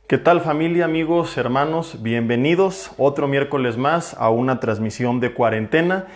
¿Qué tal, familia, amigos, hermanos? Bienvenidos otro miércoles más a una transmisión de cuarentena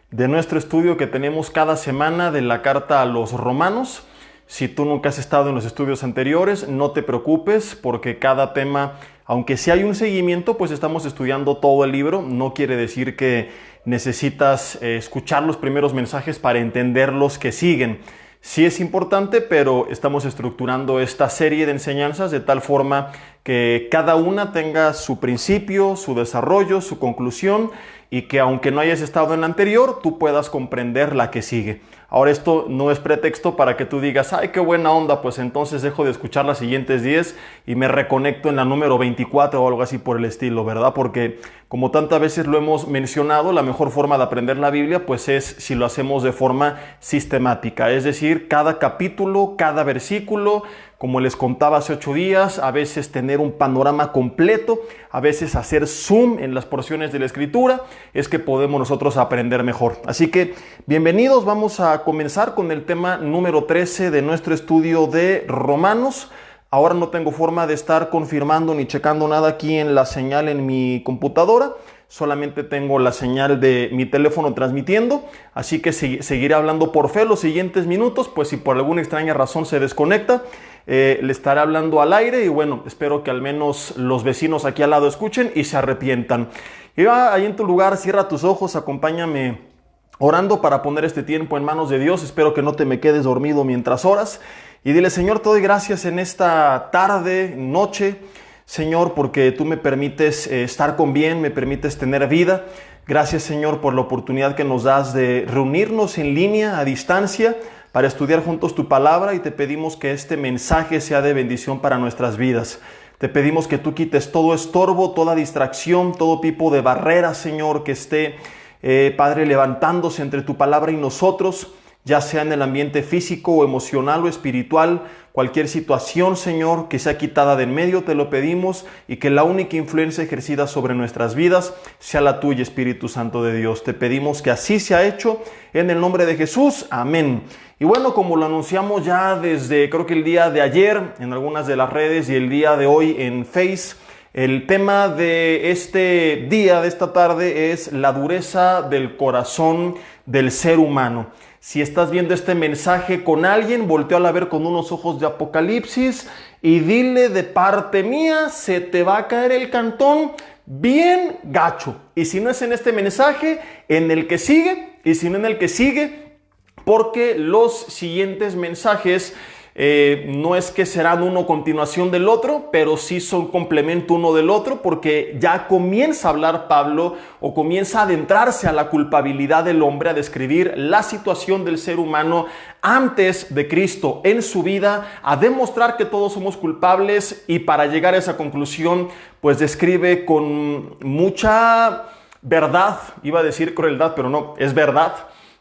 de nuestro estudio que tenemos cada semana de la carta a los romanos. Si tú nunca has estado en los estudios anteriores, no te preocupes porque cada tema, aunque sí hay un seguimiento, pues estamos estudiando todo el libro. No quiere decir que necesitas escuchar los primeros mensajes para entender los que siguen. Sí es importante, pero estamos estructurando esta serie de enseñanzas de tal forma que cada una tenga su principio, su desarrollo, su conclusión y que aunque no hayas estado en la anterior, tú puedas comprender la que sigue. Ahora, esto no es pretexto para que tú digas, ¡ay, qué buena onda! Pues entonces dejo de escuchar las siguientes 10 y me reconecto en la número 24 o algo así por el estilo, ¿verdad? Porque como tantas veces lo hemos mencionado, la mejor forma de aprender la Biblia pues es si lo hacemos de forma sistemática. Es decir, cada capítulo, cada versículo, como les contaba hace 8 días, a veces tener un panorama completo, a veces hacer zoom en las porciones de la Escritura, es que podemos nosotros aprender mejor. Así que, bienvenidos, vamos a comenzar con el tema número 13 de nuestro estudio de Romanos. Ahora no tengo forma de estar confirmando ni checando nada aquí en la señal en mi computadora. Solamente tengo la señal de mi teléfono transmitiendo, así que seguiré hablando por fe los siguientes minutos, pues si por alguna extraña razón se desconecta, le estaré hablando al aire y bueno, espero que al menos los vecinos aquí al lado escuchen y se arrepientan. Y va ahí en tu lugar, cierra tus ojos, acompáñame orando para poner este tiempo en manos de Dios. Espero que no te me quedes dormido mientras oras y dile: Señor, te doy gracias en esta tarde, noche, Señor, porque tú me permites estar con bien, me permites tener vida. Gracias, Señor, por la oportunidad que nos das de reunirnos en línea, a distancia, para estudiar juntos tu palabra, y te pedimos que este mensaje sea de bendición para nuestras vidas. Te pedimos que tú quites todo estorbo, toda distracción, todo tipo de barrera, Señor, que esté, Padre, levantándose entre tu palabra y nosotros, ya sea en el ambiente físico o emocional o espiritual. Cualquier situación, Señor, que sea quitada de en medio, te lo pedimos, y que la única influencia ejercida sobre nuestras vidas sea la tuya, Espíritu Santo de Dios. Te pedimos que así sea hecho, en el nombre de Jesús. Amén. Y bueno, como lo anunciamos ya desde, creo que el día de ayer, en algunas de las redes, y el día de hoy en Face, el tema de este día, de esta tarde, es la dureza del corazón del ser humano. Si estás viendo este mensaje con alguien, voltéalo a ver con unos ojos de Apocalipsis y dile: de parte mía, se te va a caer el cantón bien gacho. Y si no es en este mensaje, en el que sigue, y si no en el que sigue, porque los siguientes mensajes no es que serán uno continuación del otro, pero sí son complemento uno del otro, porque ya comienza a hablar Pablo, o comienza a adentrarse a la culpabilidad del hombre, a describir la situación del ser humano antes de Cristo en su vida, a demostrar que todos somos culpables, y para llegar a esa conclusión, pues describe con mucha verdad, iba a decir crueldad, pero no, es verdad,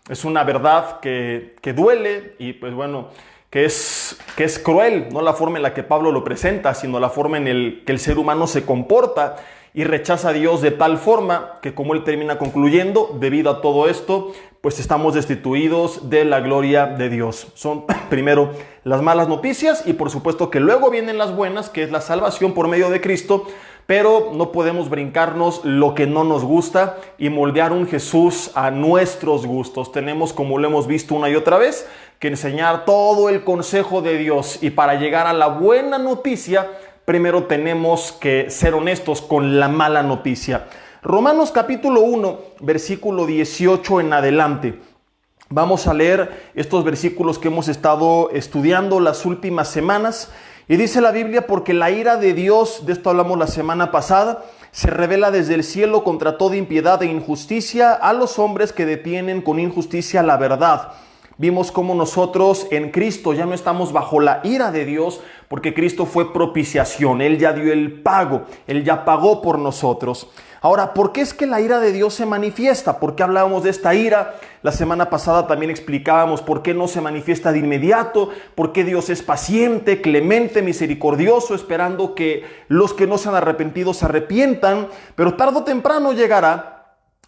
es una verdad que duele, y pues bueno, que es cruel, no la forma en la que Pablo lo presenta, sino la forma en la que el ser humano se comporta y rechaza a Dios de tal forma que, como él termina concluyendo, debido a todo esto, pues estamos destituidos de la gloria de Dios. Son primero las malas noticias, y por supuesto que luego vienen las buenas, que es la salvación por medio de Cristo. Pero no podemos brincarnos lo que no nos gusta y moldear un Jesús a nuestros gustos. Tenemos, como lo hemos visto una y otra vez, que enseñar todo el consejo de Dios. Y para llegar a la buena noticia, primero tenemos que ser honestos con la mala noticia. Romanos capítulo 1, versículo 18 en adelante. Vamos a leer estos versículos que hemos estado estudiando las últimas semanas. Y dice la Biblia: porque la ira de Dios, de esto hablamos la semana pasada, se revela desde el cielo contra toda impiedad e injusticia a los hombres que detienen con injusticia la verdad. Vimos cómo nosotros en Cristo ya no estamos bajo la ira de Dios, porque Cristo fue propiciación. Él ya dio el pago, Él ya pagó por nosotros. Ahora, ¿por qué es que la ira de Dios se manifiesta? ¿Por qué hablábamos de esta ira? La semana pasada también explicábamos por qué no se manifiesta de inmediato, por qué Dios es paciente, clemente, misericordioso, esperando que los que no se han arrepentido se arrepientan, pero tarde o temprano llegará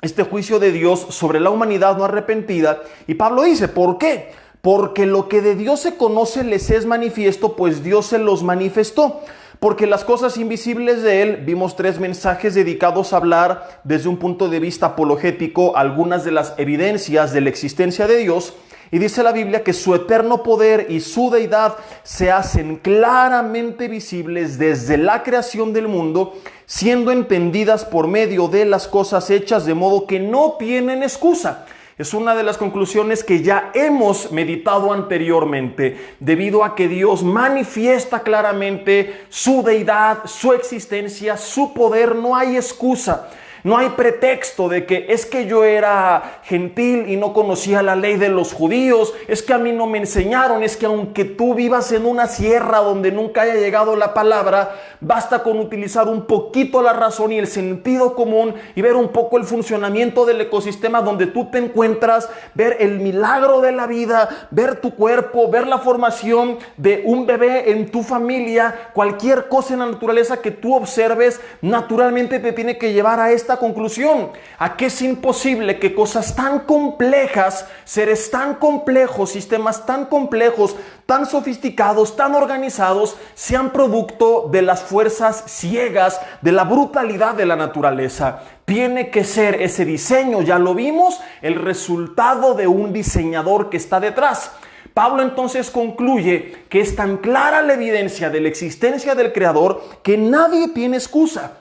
este juicio de Dios sobre la humanidad no arrepentida. Y Pablo dice: ¿por qué? Porque lo que de Dios se conoce les es manifiesto, pues Dios se los manifestó. Porque las cosas invisibles de Él, vimos 3 mensajes dedicados a hablar desde un punto de vista apologético algunas de las evidencias de la existencia de Dios. Y dice la Biblia que su eterno poder y su deidad se hacen claramente visibles desde la creación del mundo, siendo entendidas por medio de las cosas hechas, de modo que no tienen excusa. Es una de las conclusiones que ya hemos meditado anteriormente. Debido a que Dios manifiesta claramente su deidad, su existencia, su poder, no hay excusa. No hay pretexto de que es que yo era gentil y no conocía la ley de los judíos, es que a mí no me enseñaron, es que aunque tú vivas en una sierra donde nunca haya llegado la palabra, basta con utilizar un poquito la razón y el sentido común y ver un poco el funcionamiento del ecosistema donde tú te encuentras, ver el milagro de la vida, ver tu cuerpo, ver la formación de un bebé en tu familia, cualquier cosa en la naturaleza que tú observes, naturalmente te tiene que llevar a esta conclusión, a que es imposible que cosas tan complejas, seres tan complejos, sistemas tan complejos, tan sofisticados, tan organizados, sean producto de las fuerzas ciegas, de la brutalidad de la naturaleza. Tiene que ser ese diseño, ya lo vimos, el resultado de un diseñador que está detrás. Pablo entonces concluye que es tan clara la evidencia de la existencia del Creador que nadie tiene excusa,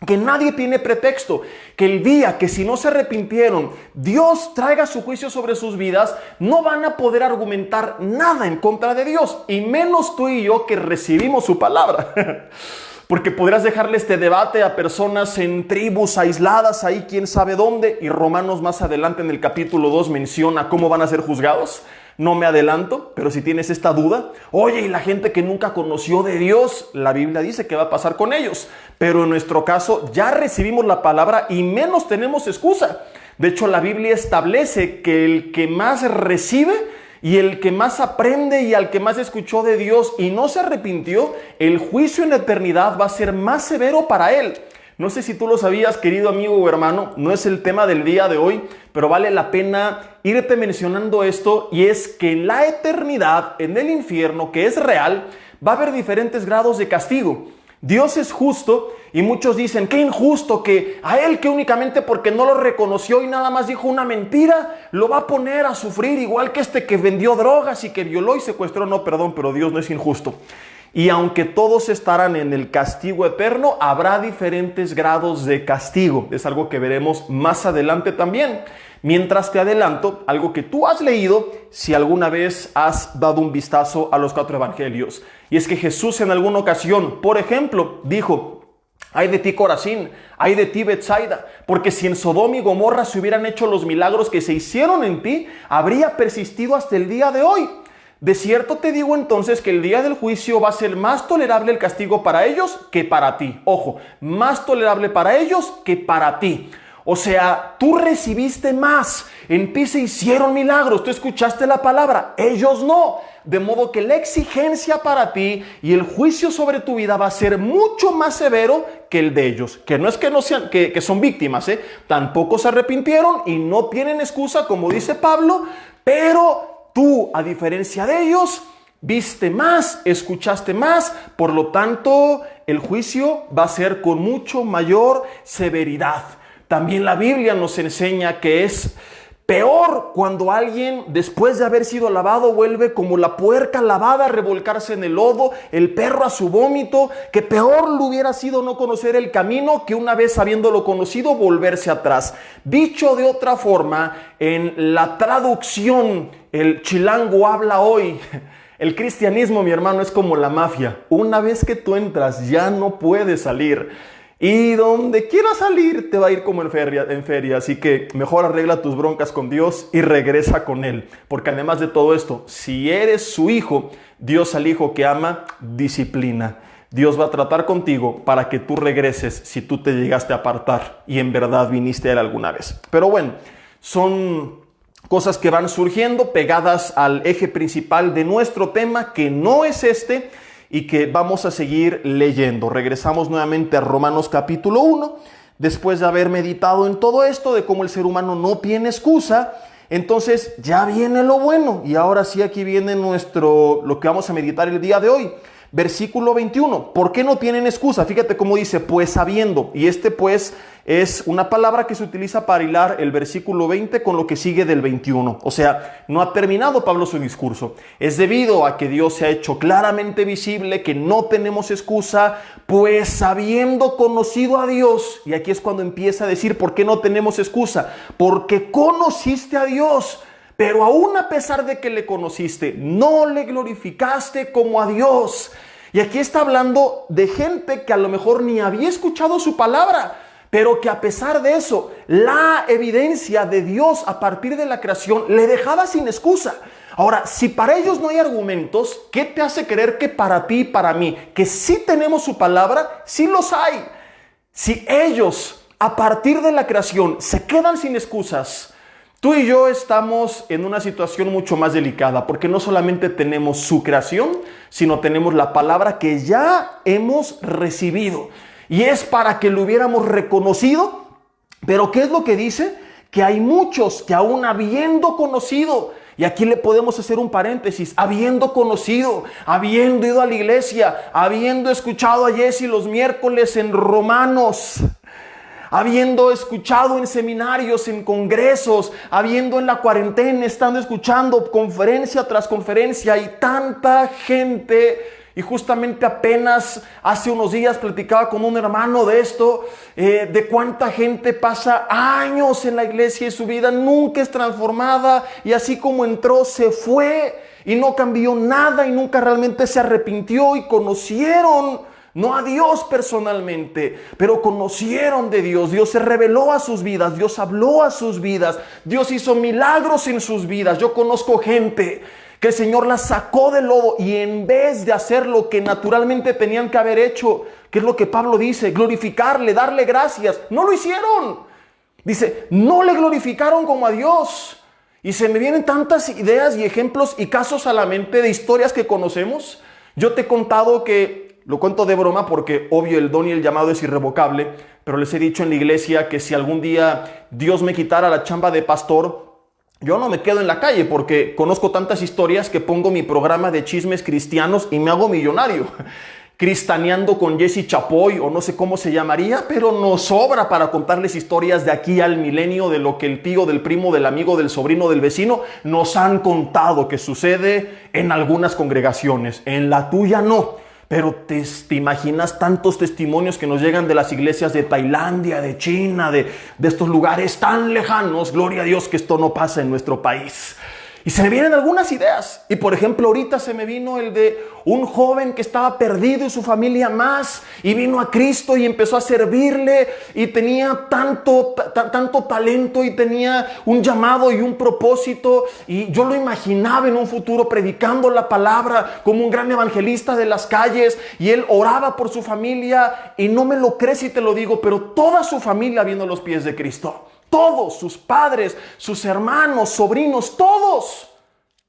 que nadie tiene pretexto, que el día que si no se arrepintieron, Dios traiga su juicio sobre sus vidas, no van a poder argumentar nada en contra de Dios, y menos tú y yo que recibimos su palabra. Porque podrás dejarle este debate a personas en tribus aisladas, ahí quién sabe dónde, y Romanos más adelante en el capítulo 2 menciona cómo van a ser juzgados. No me adelanto, pero si tienes esta duda, oye, y la gente que nunca conoció de Dios, la Biblia dice que va a pasar con ellos. Pero en nuestro caso ya recibimos la palabra y menos tenemos excusa. De hecho, la Biblia establece que el que más recibe y el que más aprende y al que más escuchó de Dios y no se arrepintió, el juicio en la eternidad va a ser más severo para él. No sé si tú lo sabías, querido amigo o hermano, no es el tema del día de hoy, pero vale la pena irte mencionando esto, y es que en la eternidad, en el infierno, que es real, va a haber diferentes grados de castigo. Dios es justo y muchos dicen, qué injusto que a él que únicamente porque no lo reconoció y nada más dijo una mentira, lo va a poner a sufrir igual que este que vendió drogas y que violó y secuestró. No, perdón, pero Dios no es injusto. Y aunque todos estarán en el castigo eterno, habrá diferentes grados de castigo. Es algo que veremos más adelante también. Mientras te adelanto, algo que tú has leído si alguna vez has dado un vistazo a los 4 evangelios. Y es que Jesús en alguna ocasión, por ejemplo, dijo, ay de ti Corazín, ay de ti Betsaida, porque si en Sodoma y Gomorra se hubieran hecho los milagros que se hicieron en ti, habría persistido hasta el día de hoy. De cierto te digo entonces que el día del juicio va a ser más tolerable el castigo para ellos que para ti. Ojo, más tolerable para ellos que para ti. O sea, tú recibiste más, en ti se hicieron milagros, tú escuchaste la palabra, ellos no. De modo que la exigencia para ti y el juicio sobre tu vida va a ser mucho más severo que el de ellos. Que no es que no sean, que son víctimas, tampoco se arrepintieron y no tienen excusa, como dice Pablo, pero tú, a diferencia de ellos, viste más, escuchaste más, por lo tanto, el juicio va a ser con mucho mayor severidad. También la Biblia nos enseña que es peor cuando alguien, después de haber sido lavado, vuelve como la puerca lavada a revolcarse en el lodo, el perro a su vómito, que peor le hubiera sido no conocer el camino que una vez habiéndolo conocido volverse atrás. Dicho de otra forma, en la traducción, el chilango habla hoy. El cristianismo, mi hermano, es como la mafia. Una vez que tú entras, ya no puedes salir. Y donde quieras salir, te va a ir como en feria. Así que mejor arregla tus broncas con Dios y regresa con Él. Porque además de todo esto, si eres su hijo, Dios al hijo que ama, disciplina. Dios va a tratar contigo para que tú regreses si tú te llegaste a apartar y en verdad viniste a Él alguna vez. Pero bueno, son cosas que van surgiendo pegadas al eje principal de nuestro tema, que no es este, y que vamos a seguir leyendo. Regresamos nuevamente a Romanos capítulo 1, después de haber meditado en todo esto, de cómo el ser humano no tiene excusa. Entonces ya viene lo bueno, y ahora sí aquí viene lo que vamos a meditar el día de hoy. Versículo 21. ¿Por qué no tienen excusa? Fíjate cómo dice, pues sabiendo. Y pues es una palabra que se utiliza para hilar el versículo 20 con lo que sigue del 21. O sea, no ha terminado Pablo su discurso. Es debido a que Dios se ha hecho claramente visible, que no tenemos excusa, pues habiendo conocido a Dios. Y aquí es cuando empieza a decir, ¿por qué no tenemos excusa? Porque conociste a Dios. Pero aún a pesar de que le conociste, no le glorificaste como a Dios. Y aquí está hablando de gente que a lo mejor ni había escuchado su palabra, pero que a pesar de eso, la evidencia de Dios a partir de la creación le dejaba sin excusa. Ahora, si para ellos no hay argumentos, ¿qué te hace creer que para ti y para mí, que sí tenemos su palabra, sí los hay? Si ellos a partir de la creación se quedan sin excusas, tú y yo estamos en una situación mucho más delicada, porque no solamente tenemos su creación, sino tenemos la palabra que ya hemos recibido. Y es para que lo hubiéramos reconocido. Pero ¿qué es lo que dice? Que hay muchos que aún habiendo conocido, y aquí le podemos hacer un paréntesis, habiendo conocido, habiendo ido a la iglesia, habiendo escuchado a Jesse los miércoles en Romanos, habiendo escuchado en seminarios, en congresos, habiendo en la cuarentena, estando escuchando conferencia tras conferencia, y tanta gente. Y justamente apenas hace unos días platicaba con un hermano de esto, de cuánta gente pasa años en la iglesia y su vida nunca es transformada, y así como entró se fue y no cambió nada y nunca realmente se arrepintió y conocieron no a Dios personalmente, pero conocieron de Dios. Dios se reveló a sus vidas, Dios habló a sus vidas, Dios hizo milagros en sus vidas. Yo conozco gente que el Señor la sacó del lodo, y en vez de hacer lo que naturalmente tenían que haber hecho, que es lo que Pablo dice, glorificarle, darle gracias, no lo hicieron. Dice, no le glorificaron como a Dios. Y se me vienen tantas ideas y ejemplos y casos a la mente de historias que conocemos. Yo te he contado que, lo cuento de broma porque obvio el don y el llamado es irrevocable, pero les he dicho en la iglesia que si algún día Dios me quitara la chamba de pastor, yo no me quedo en la calle, porque conozco tantas historias que pongo mi programa de chismes cristianos y me hago millonario. Cristaneando con Jesse Chapoy, o no sé cómo se llamaría, pero nos sobra para contarles historias de aquí al milenio, de lo que el tío, del primo, del amigo, del sobrino, del vecino nos han contado que sucede en algunas congregaciones. En la tuya no. Pero te imaginas tantos testimonios que nos llegan de las iglesias de Tailandia, de China, de estos lugares tan lejanos. Gloria a Dios que esto no pasa en nuestro país. Y se me vienen algunas ideas. Y por ejemplo, ahorita se me vino el de un joven que estaba perdido y su familia más. Y vino a Cristo y empezó a servirle. Y tenía tanto talento y tenía un llamado y un propósito. Y yo lo imaginaba en un futuro predicando la palabra como un gran evangelista de las calles. Y él oraba por su familia. Y no me lo crees si te lo digo, pero toda su familia vino a los pies de Cristo. Todos, sus padres, sus hermanos, sobrinos, todos.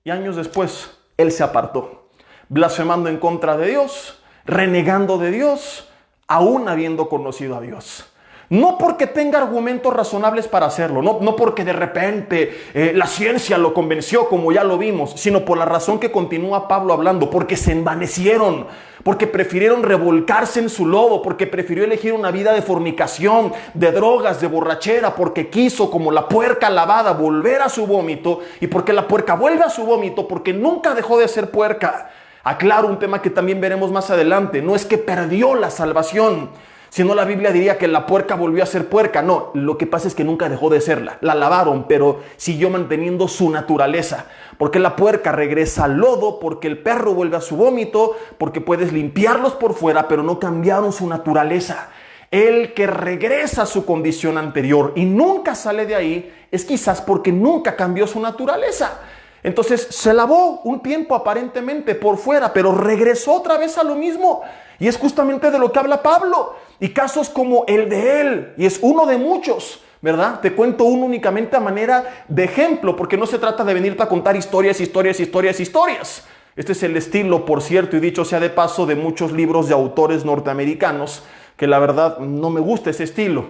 Y años después, él se apartó, blasfemando en contra de Dios, renegando de Dios, aún habiendo conocido a Dios. No porque tenga argumentos razonables para hacerlo, no porque de repente la ciencia lo convenció como ya lo vimos, sino por la razón que continúa Pablo hablando, porque se envanecieron, porque prefirieron revolcarse en su lodo, porque prefirió elegir una vida de fornicación, de drogas, de borrachera, porque quiso, como la puerca lavada, volver a su vómito. Y porque la puerca vuelve a su vómito, porque nunca dejó de ser puerca. Aclaro un tema que también veremos más adelante, no es que perdió la salvación, si no, la Biblia diría que la puerca volvió a ser puerca. No, lo que pasa es que nunca dejó de serla. La lavaron, pero siguió manteniendo su naturaleza. Porque la puerca regresa al lodo, porque el perro vuelve a su vómito, porque puedes limpiarlos por fuera, pero no cambiaron su naturaleza. El que regresa a su condición anterior y nunca sale de ahí es quizás porque nunca cambió su naturaleza. Entonces se lavó un tiempo aparentemente por fuera, pero regresó otra vez a lo mismo. Y es justamente de lo que habla Pablo. Y casos como el de él, y es uno de muchos, ¿verdad? Te cuento uno únicamente a manera de ejemplo, porque no se trata de venirte a contar historias. Este es el estilo, por cierto, y dicho sea de paso, de muchos libros de autores norteamericanos, que la verdad no me gusta ese estilo.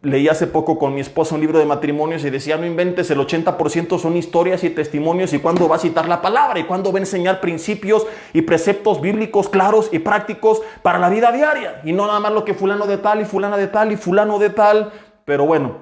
Leí hace poco con mi esposa un libro de matrimonios y decía, no inventes, el 80% son historias y testimonios, y cuándo va a citar la palabra y cuándo va a enseñar principios y preceptos bíblicos claros y prácticos para la vida diaria, y no nada más lo que fulano de tal y fulana de tal y fulano de tal. Pero bueno,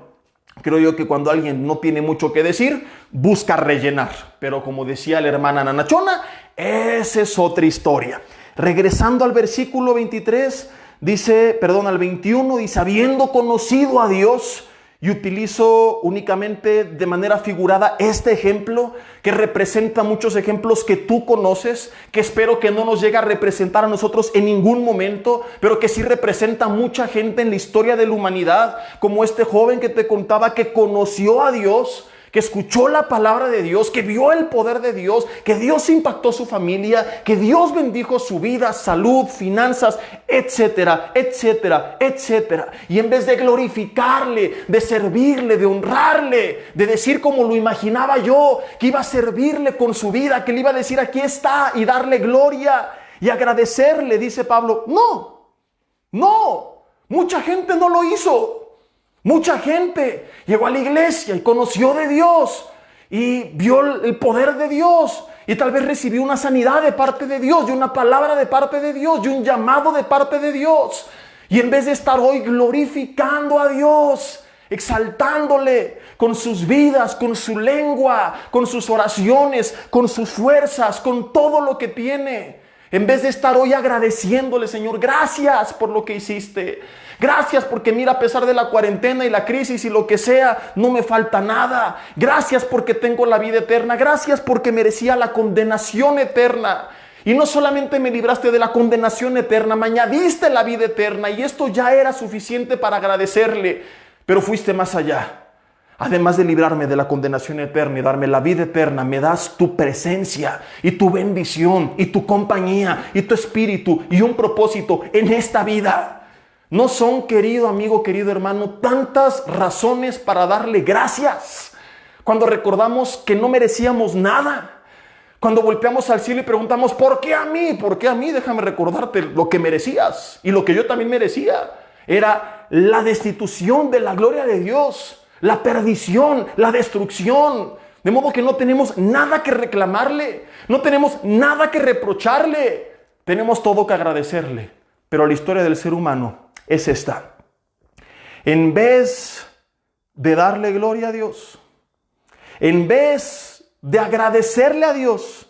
creo yo que cuando alguien no tiene mucho que decir, busca rellenar. Pero como decía la hermana Nanachona, esa es otra historia. Regresando al versículo 23, al 21, dice, habiendo conocido a Dios, y utilizo únicamente de manera figurada este ejemplo que representa muchos ejemplos que tú conoces, que espero que no nos llegue a representar a nosotros en ningún momento, pero que sí representa a mucha gente en la historia de la humanidad, como este joven que te contaba que conoció a Dios, que escuchó la palabra de Dios, que vio el poder de Dios, que Dios impactó su familia, que Dios bendijo su vida, salud, finanzas, etcétera, etcétera, etcétera. Y en vez de glorificarle, de servirle, de honrarle, de decir como lo imaginaba yo, que iba a servirle con su vida, que le iba a decir aquí está y darle gloria y agradecerle, dice Pablo, no, mucha gente no lo hizo. Mucha gente llegó a la iglesia y conoció de Dios y vio el poder de Dios y tal vez recibió una sanidad de parte de Dios y una palabra de parte de Dios y un llamado de parte de Dios. Y en vez de estar hoy glorificando a Dios, exaltándole con sus vidas, con su lengua, con sus oraciones, con sus fuerzas, con todo lo que tiene, en vez de estar hoy agradeciéndole, Señor, gracias por lo que hiciste. Gracias porque mira, a pesar de la cuarentena y la crisis y lo que sea, no me falta nada. Gracias porque tengo la vida eterna. Gracias porque merecía la condenación eterna. Y no solamente me libraste de la condenación eterna, me añadiste la vida eterna. Y esto ya era suficiente para agradecerle. Pero fuiste más allá. Además de librarme de la condenación eterna y darme la vida eterna, me das tu presencia y tu bendición y tu compañía y tu espíritu y un propósito en esta vida. ¿No son, querido amigo, querido hermano, tantas razones para darle gracias? Cuando recordamos que no merecíamos nada. Cuando volteamos al cielo y preguntamos, ¿por qué a mí? ¿Por qué a mí? Déjame recordarte lo que merecías y lo que yo también merecía. Era la destitución de la gloria de Dios, la perdición, la destrucción. De modo que no tenemos nada que reclamarle, no tenemos nada que reprocharle. Tenemos todo que agradecerle. Pero la historia del ser humano es esta. En vez de darle gloria a Dios, en vez de agradecerle a Dios,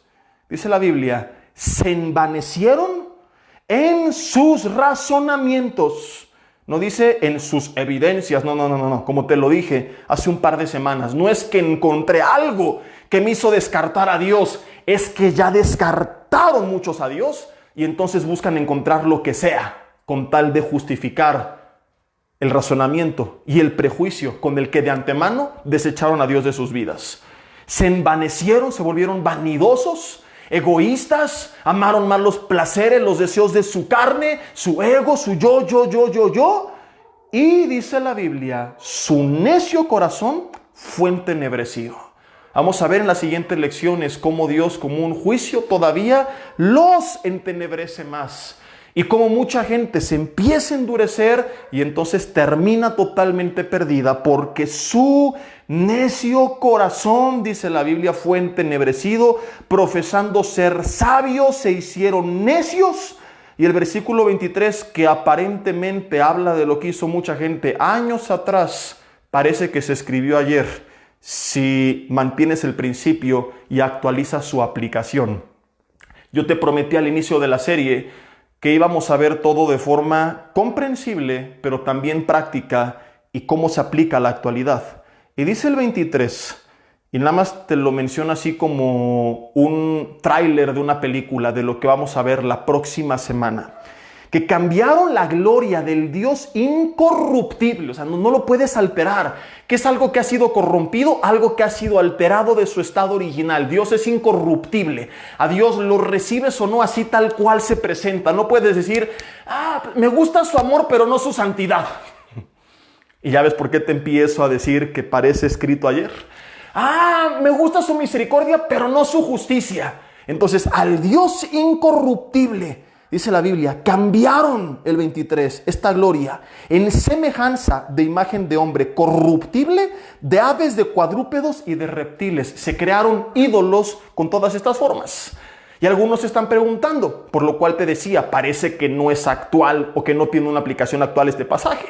dice la Biblia, se envanecieron en sus razonamientos. No dice en sus evidencias, no, como te lo dije hace un par de semanas. No es que encontré algo que me hizo descartar a Dios, es que ya descartaron muchos a Dios y entonces buscan encontrar lo que sea con tal de justificar el razonamiento y el prejuicio con el que de antemano desecharon a Dios de sus vidas. Se envanecieron, se volvieron vanidosos, egoístas, amaron más los placeres, los deseos de su carne, su ego, su yo. Y dice la Biblia, su necio corazón fue entenebrecido. Vamos a ver en las siguientes lecciones cómo Dios, como un juicio, todavía los entenebrece más. Y como mucha gente se empieza a endurecer y entonces termina totalmente perdida porque su necio corazón, dice la Biblia, fue entenebrecido, profesando ser sabios, se hicieron necios. Y el versículo 23, que aparentemente habla de lo que hizo mucha gente años atrás, parece que se escribió ayer, si mantienes el principio y actualizas su aplicación. Yo te prometí al inicio de la serie que íbamos a ver todo de forma comprensible, pero también práctica y cómo se aplica a la actualidad. Y dice el 23, y nada más te lo menciono así como un tráiler de una película de lo que vamos a ver la próxima semana, que cambiaron la gloria del Dios incorruptible, o sea, no lo puedes alterar, que es algo que ha sido corrompido, algo que ha sido alterado de su estado original. Dios es incorruptible, a Dios lo recibes o no así tal cual se presenta. No puedes decir, me gusta su amor pero no su santidad. Y ya ves por qué te empiezo a decir que parece escrito ayer. Me gusta su misericordia pero no su justicia. Entonces al Dios incorruptible, dice la Biblia, cambiaron el 23, esta gloria, en semejanza de imagen de hombre corruptible, de aves, de cuadrúpedos y de reptiles. Se crearon ídolos con todas estas formas. Y algunos se están preguntando, por lo cual te decía, parece que no es actual o que no tiene una aplicación actual este pasaje.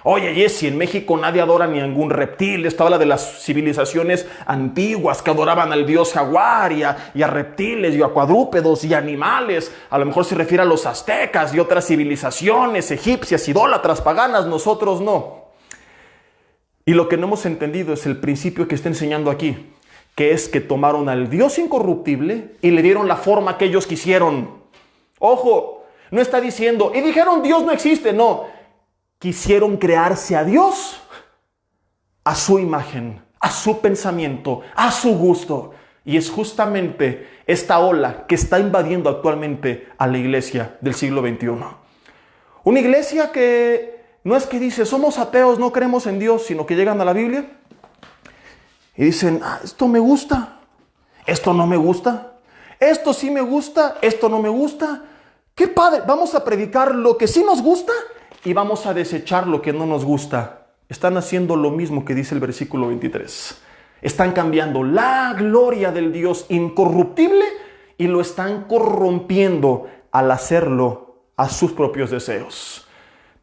Oye, Jesse, en México nadie adora ni a ningún reptil. Esto habla de las civilizaciones antiguas que adoraban al dios jaguar y a reptiles y a cuadrúpedos y animales. A lo mejor se refiere a los aztecas y otras civilizaciones egipcias, idólatras, paganas. Nosotros no. Y lo que no hemos entendido es el principio que está enseñando aquí, que es que tomaron al Dios incorruptible y le dieron la forma que ellos quisieron. Ojo, no está diciendo, y dijeron Dios no existe, no. Quisieron crearse a Dios a su imagen, a su pensamiento, a su gusto. Y es justamente esta ola que está invadiendo actualmente a la iglesia del siglo XXI. Una iglesia que no es que dice, somos ateos, no creemos en Dios, sino que llegan a la Biblia y dicen, esto me gusta, esto no me gusta, esto sí me gusta, esto no me gusta. ¡Qué padre! Vamos a predicar lo que sí nos gusta y vamos a desechar lo que no nos gusta. Están haciendo lo mismo que dice el versículo 23. Están cambiando la gloria del Dios incorruptible y lo están corrompiendo al hacerlo a sus propios deseos.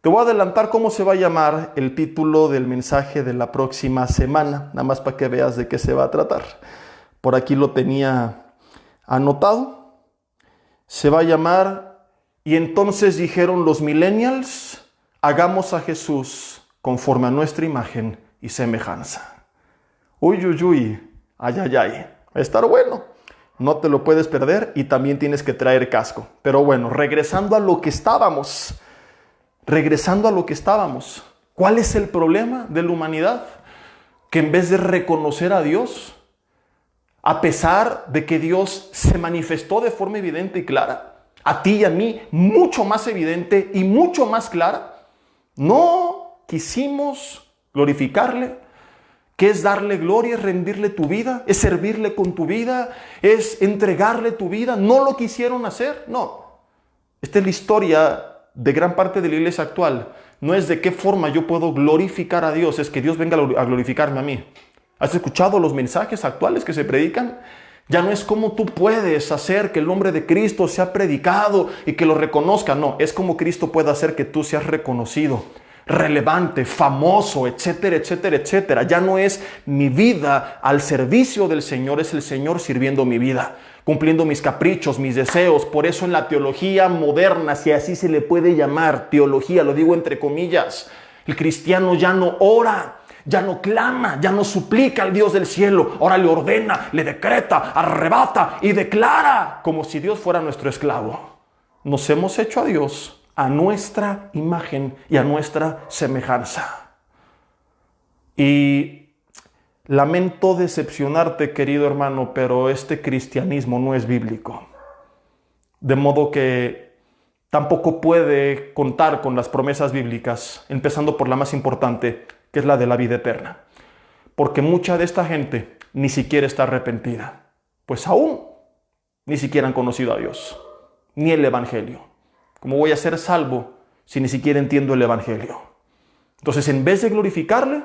Te voy a adelantar cómo se va a llamar el título del mensaje de la próxima semana, nada más para que veas de qué se va a tratar. Por aquí lo tenía anotado. Se va a llamar, y entonces dijeron los millennials, hagamos a Jesús conforme a nuestra imagen y semejanza. Uy, uy, uy, ay, ay, ay. Va a estar bueno. No te lo puedes perder y también tienes que traer casco. Pero bueno, regresando a lo que estábamos. ¿Cuál es el problema de la humanidad? Que en vez de reconocer a Dios, a pesar de que Dios se manifestó de forma evidente y clara, a ti y a mí mucho más evidente y mucho más clara, no quisimos glorificarle. ¿Qué es darle gloria? ¿Es rendirle tu vida? ¿Es servirle con tu vida? ¿Es entregarle tu vida? ¿No lo quisieron hacer? No. Esta es la historia de gran parte de la iglesia actual. No es de qué forma yo puedo glorificar a Dios, es que Dios venga a glorificarme a mí. ¿Has escuchado los mensajes actuales que se predican? Ya no es cómo tú puedes hacer que el nombre de Cristo sea predicado y que lo reconozca. No, es como Cristo puede hacer que tú seas reconocido, relevante, famoso, etcétera, etcétera, etcétera. Ya no es mi vida al servicio del Señor, es el Señor sirviendo mi vida, cumpliendo mis caprichos, mis deseos. Por eso en la teología moderna, si así se le puede llamar, teología, lo digo entre comillas, el cristiano ya no ora, ya no clama, ya no suplica al Dios del cielo. Ahora le ordena, le decreta, arrebata y declara como si Dios fuera nuestro esclavo. Nos hemos hecho a Dios a nuestra imagen y a nuestra semejanza. Y lamento decepcionarte, querido hermano, pero este cristianismo no es bíblico. De modo que tampoco puede contar con las promesas bíblicas, empezando por la más importante, que es la de la vida eterna. Porque mucha de esta gente ni siquiera está arrepentida. Pues aún ni siquiera han conocido a Dios, ni el Evangelio. ¿Cómo voy a ser salvo si ni siquiera entiendo el Evangelio? Entonces, en vez de glorificarle,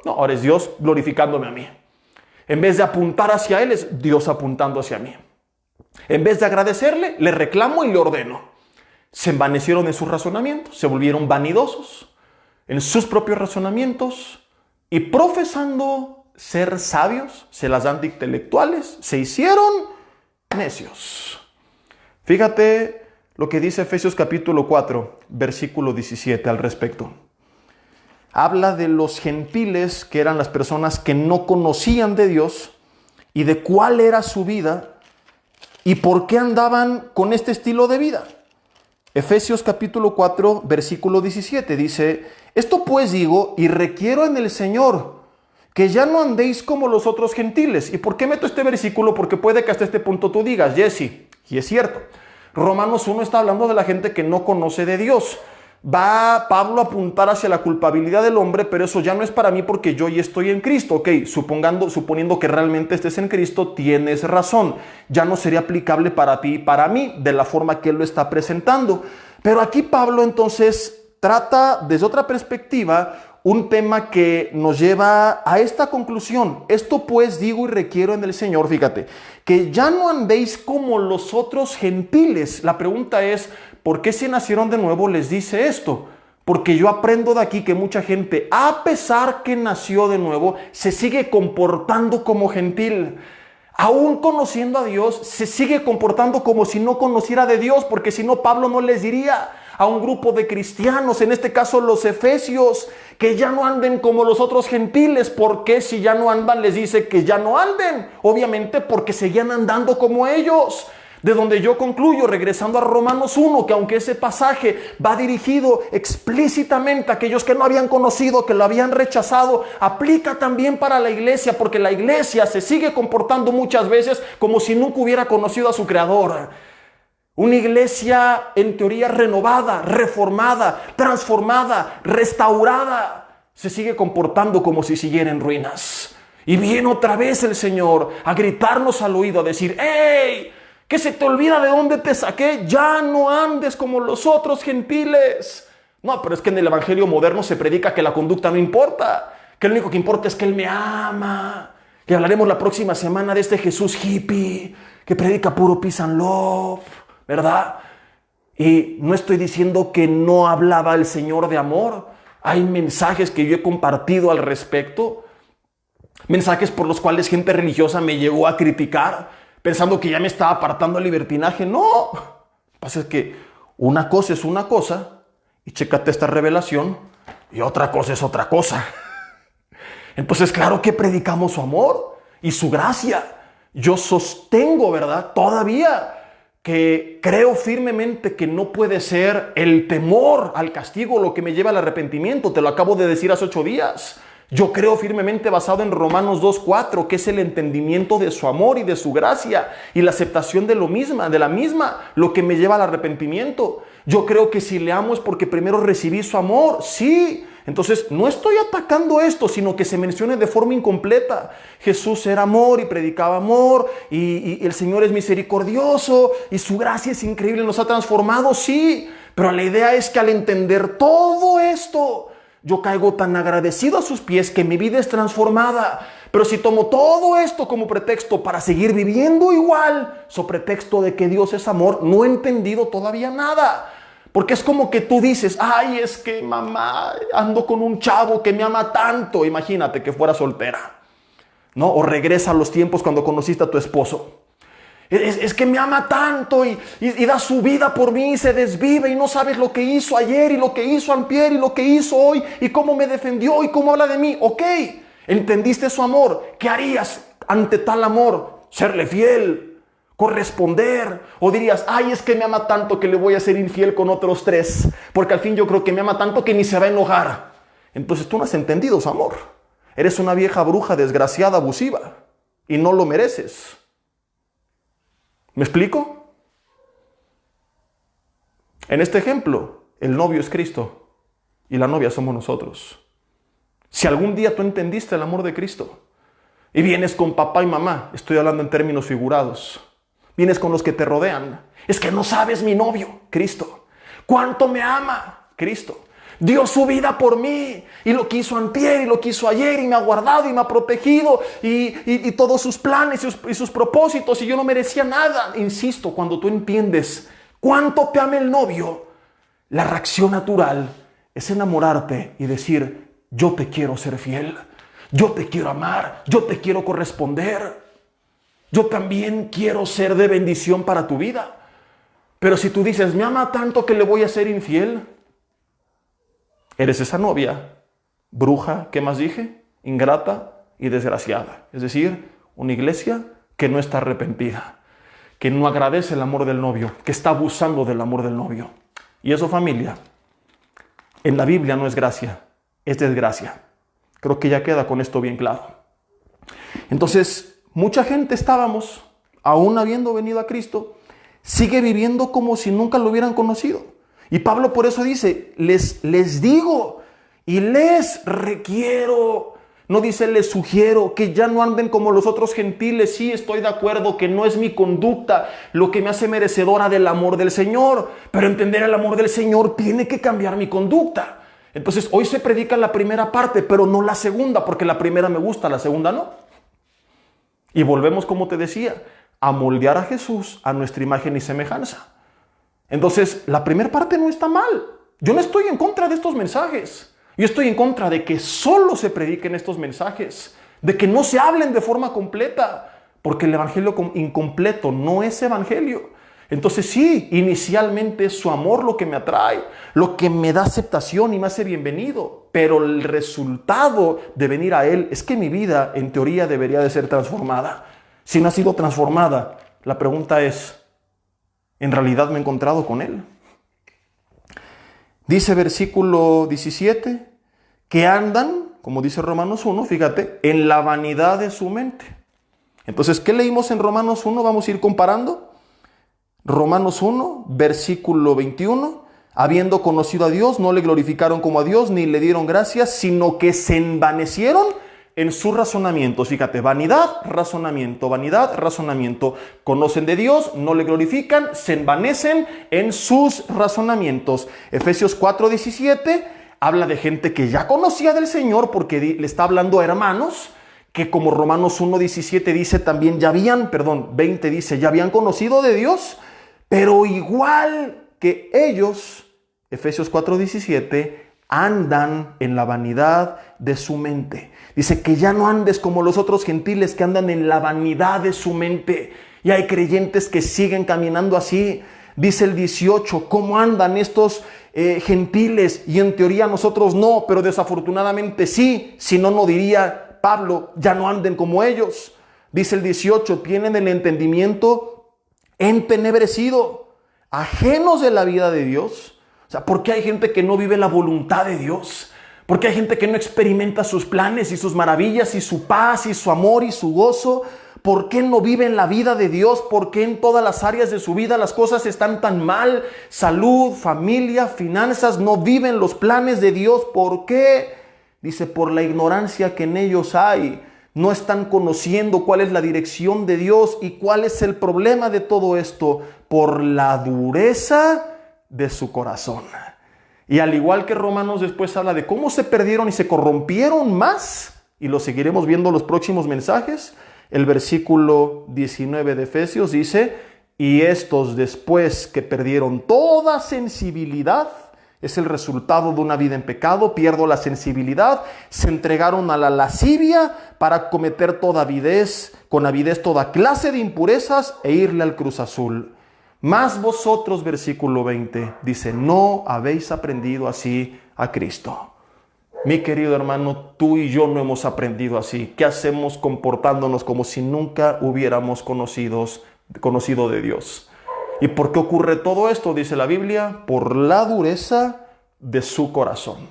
no, ahora es Dios glorificándome a mí. En vez de apuntar hacia Él, es Dios apuntando hacia mí. En vez de agradecerle, le reclamo y le ordeno. Se envanecieron en sus razonamientos, se volvieron vanidosos en sus propios razonamientos y profesando ser sabios, se las dan de intelectuales, se hicieron necios. Fíjate lo que dice Efesios capítulo 4, versículo 17 al respecto. Habla de los gentiles, que eran las personas que no conocían de Dios, y de cuál era su vida y por qué andaban con este estilo de vida. Efesios capítulo 4, versículo 17 dice: esto pues digo y requiero en el Señor, que ya no andéis como los otros gentiles. ¿Y por qué meto este versículo? Porque puede que hasta este punto tú digas, Jesse, y es cierto, Romanos 1 está hablando de la gente que no conoce de Dios. va Pablo a apuntar hacia la culpabilidad del hombre, pero eso ya no es para mí porque yo ya estoy en Cristo. Ok, suponiendo que realmente estés en Cristo, tienes razón. Ya no sería aplicable para ti y para mí de la forma que él lo está presentando. Pero aquí Pablo entonces trata desde otra perspectiva un tema que nos lleva a esta conclusión. Esto pues digo y requiero en el Señor, fíjate, que ya no andéis como los otros gentiles. La pregunta es, ¿por qué si nacieron de nuevo les dice esto? Porque yo aprendo de aquí que mucha gente, a pesar que nació de nuevo, se sigue comportando como gentil. Aún conociendo a Dios, se sigue comportando como si no conociera de Dios, porque si no, Pablo no les diría a un grupo de cristianos, en este caso los efesios, que ya no anden como los otros gentiles. ¿Por qué si ya no andan les dice que ya no anden? Obviamente porque seguían andando como ellos. De donde yo concluyo, regresando a Romanos 1, que aunque ese pasaje va dirigido explícitamente a aquellos que no habían conocido, que lo habían rechazado, aplica también para la iglesia, porque la iglesia se sigue comportando muchas veces como si nunca hubiera conocido a su Creador. Una iglesia en teoría renovada, reformada, transformada, restaurada, se sigue comportando como si siguiera en ruinas. Y viene otra vez el Señor a gritarnos al oído, a decir, ¡hey! ¿Que se te olvida de dónde te saqué? Ya no andes como los otros gentiles. No, pero es que en el evangelio moderno se predica que la conducta no importa, que lo único que importa es que Él me ama. Y hablaremos la próxima semana de este Jesús hippie que predica puro peace and love, ¿verdad? Y no estoy diciendo que no hablaba el Señor de amor. Hay mensajes que yo he compartido al respecto, mensajes por los cuales gente religiosa me llegó a criticar, pensando que ya me estaba apartando al libertinaje. No, lo que pasa es que una cosa es una cosa, y chécate esta revelación, y otra cosa es otra cosa. Entonces, claro que predicamos su amor y su gracia. Yo sostengo, ¿verdad? Todavía que creo firmemente que no puede ser el temor al castigo lo que me lleva al arrepentimiento. Te lo acabo de decir hace 8 días. Yo creo firmemente, basado en Romanos 2:4, que es el entendimiento de su amor y de su gracia y la aceptación de la misma, lo que me lleva al arrepentimiento. Yo creo que si le amo es porque primero recibí su amor, sí. Entonces no estoy atacando esto, sino que se mencione de forma incompleta. Jesús era amor y predicaba amor, y el Señor es misericordioso y su gracia es increíble, nos ha transformado, sí. Pero la idea es que al entender todo esto, yo caigo tan agradecido a sus pies que mi vida es transformada. Pero si tomo todo esto como pretexto para seguir viviendo igual, so pretexto de que Dios es amor, no he entendido todavía nada. Porque es como que tú dices, ay, es que mamá, ando con un chavo que me ama tanto. Imagínate que fuera soltera, ¿no? O regresa a los tiempos cuando conociste a tu esposo. Es que me ama tanto y da su vida por mí y se desvive y no sabes lo que hizo ayer y lo que hizo antier y lo que hizo hoy y cómo me defendió y cómo habla de mí. Ok, entendiste su amor. ¿Qué harías ante tal amor? Serle fiel, corresponder. O dirías, ay, es que me ama tanto que le voy a ser infiel con otros 3, porque al fin yo creo que me ama tanto que ni se va a enojar. Entonces tú no has entendido su amor. Eres una vieja bruja desgraciada, abusiva, y no lo mereces. ¿Me explico? En este ejemplo, el novio es Cristo y la novia somos nosotros. Si algún día tú entendiste el amor de Cristo y vienes con papá y mamá, estoy hablando en términos figurados, vienes con los que te rodean, es que no sabes mi novio, Cristo. ¿Cuánto me ama? Cristo. Dio su vida por mí y lo que hizo antier y lo que hizo ayer y me ha guardado y me ha protegido y todos sus planes y sus propósitos, y yo no merecía nada. Insisto, cuando tú entiendes cuánto te ama el novio, la reacción natural es enamorarte y decir, yo te quiero ser fiel, yo te quiero amar, yo te quiero corresponder, yo también quiero ser de bendición para tu vida. Pero si tú dices, me ama tanto que le voy a ser infiel, eres esa novia, bruja, ¿qué más dije? Ingrata y desgraciada. Es decir, una iglesia que no está arrepentida, que no agradece el amor del novio, que está abusando del amor del novio. Y eso, familia, en la Biblia no es gracia, es desgracia. Creo que ya queda con esto bien claro. Entonces, mucha gente aún habiendo venido a Cristo, sigue viviendo como si nunca lo hubieran conocido. Y Pablo por eso dice, les digo y les requiero. No dice les sugiero que ya no anden como los otros gentiles. Sí, estoy de acuerdo que no es mi conducta lo que me hace merecedora del amor del Señor. Pero entender el amor del Señor tiene que cambiar mi conducta. Entonces hoy se predica la primera parte, pero no la segunda, porque la primera me gusta, la segunda no. Y volvemos, como te decía, a moldear a Jesús a nuestra imagen y semejanza. Entonces, la primera parte no está mal. Yo no estoy en contra de estos mensajes. Yo estoy en contra de que solo se prediquen estos mensajes, de que no se hablen de forma completa, porque el evangelio incompleto no es evangelio. Entonces sí, inicialmente es su amor lo que me atrae, lo que me da aceptación y me hace bienvenido, pero el resultado de venir a Él es que mi vida en teoría debería de ser transformada. Si no ha sido transformada, la pregunta es, ¿en realidad me he encontrado con Él? Dice versículo 17, que andan, como dice Romanos 1, fíjate, en la vanidad de su mente. Entonces, ¿qué leímos en Romanos 1? Vamos a ir comparando. Romanos 1, versículo 21, habiendo conocido a Dios, no le glorificaron como a Dios, ni le dieron gracias, sino que se envanecieron en sus razonamientos. Fíjate, vanidad, razonamiento, vanidad, razonamiento. Conocen de Dios, no le glorifican, se envanecen en sus razonamientos. Efesios 4:17 habla de gente que ya conocía del Señor, porque le está hablando a hermanos que, como Romanos 1:17 dice, también 20 dice, ya habían conocido de Dios, pero igual que ellos, Efesios 4:17, andan en la vanidad de su mente. Dice que ya no andes como los otros gentiles que andan en la vanidad de su mente. Y hay creyentes que siguen caminando así. Dice el 18, ¿cómo andan estos gentiles? Y en teoría nosotros no, pero desafortunadamente sí. Si no, no diría Pablo, ya no anden como ellos. Dice el 18, tienen el entendimiento entenebrecido, ajenos de la vida de Dios. O sea, ¿por qué hay gente que no vive la voluntad de Dios? ¿Por qué hay gente que no experimenta sus planes y sus maravillas y su paz y su amor y su gozo? ¿Por qué no viven la vida de Dios? ¿Por qué en todas las áreas de su vida las cosas están tan mal? Salud, familia, finanzas, no viven los planes de Dios. ¿Por qué? Dice, por la ignorancia que en ellos hay. No están conociendo cuál es la dirección de Dios y cuál es el problema de todo esto. Por la dureza de su corazón. Y al igual que Romanos después habla de cómo se perdieron y se corrompieron más, y lo seguiremos viendo en los próximos mensajes, el versículo 19 de Efesios dice, y estos después que perdieron toda sensibilidad, es el resultado de una vida en pecado, pierdo la sensibilidad, se entregaron a la lascivia para cometer con avidez toda clase de impurezas e irle al Cruz Azul. Mas vosotros, versículo 20, dice, no habéis aprendido así a Cristo. Mi querido hermano, tú y yo no hemos aprendido así. ¿Qué hacemos comportándonos como si nunca hubiéramos conocido de Dios? ¿Y por qué ocurre todo esto? Dice la Biblia, por la dureza de su corazón.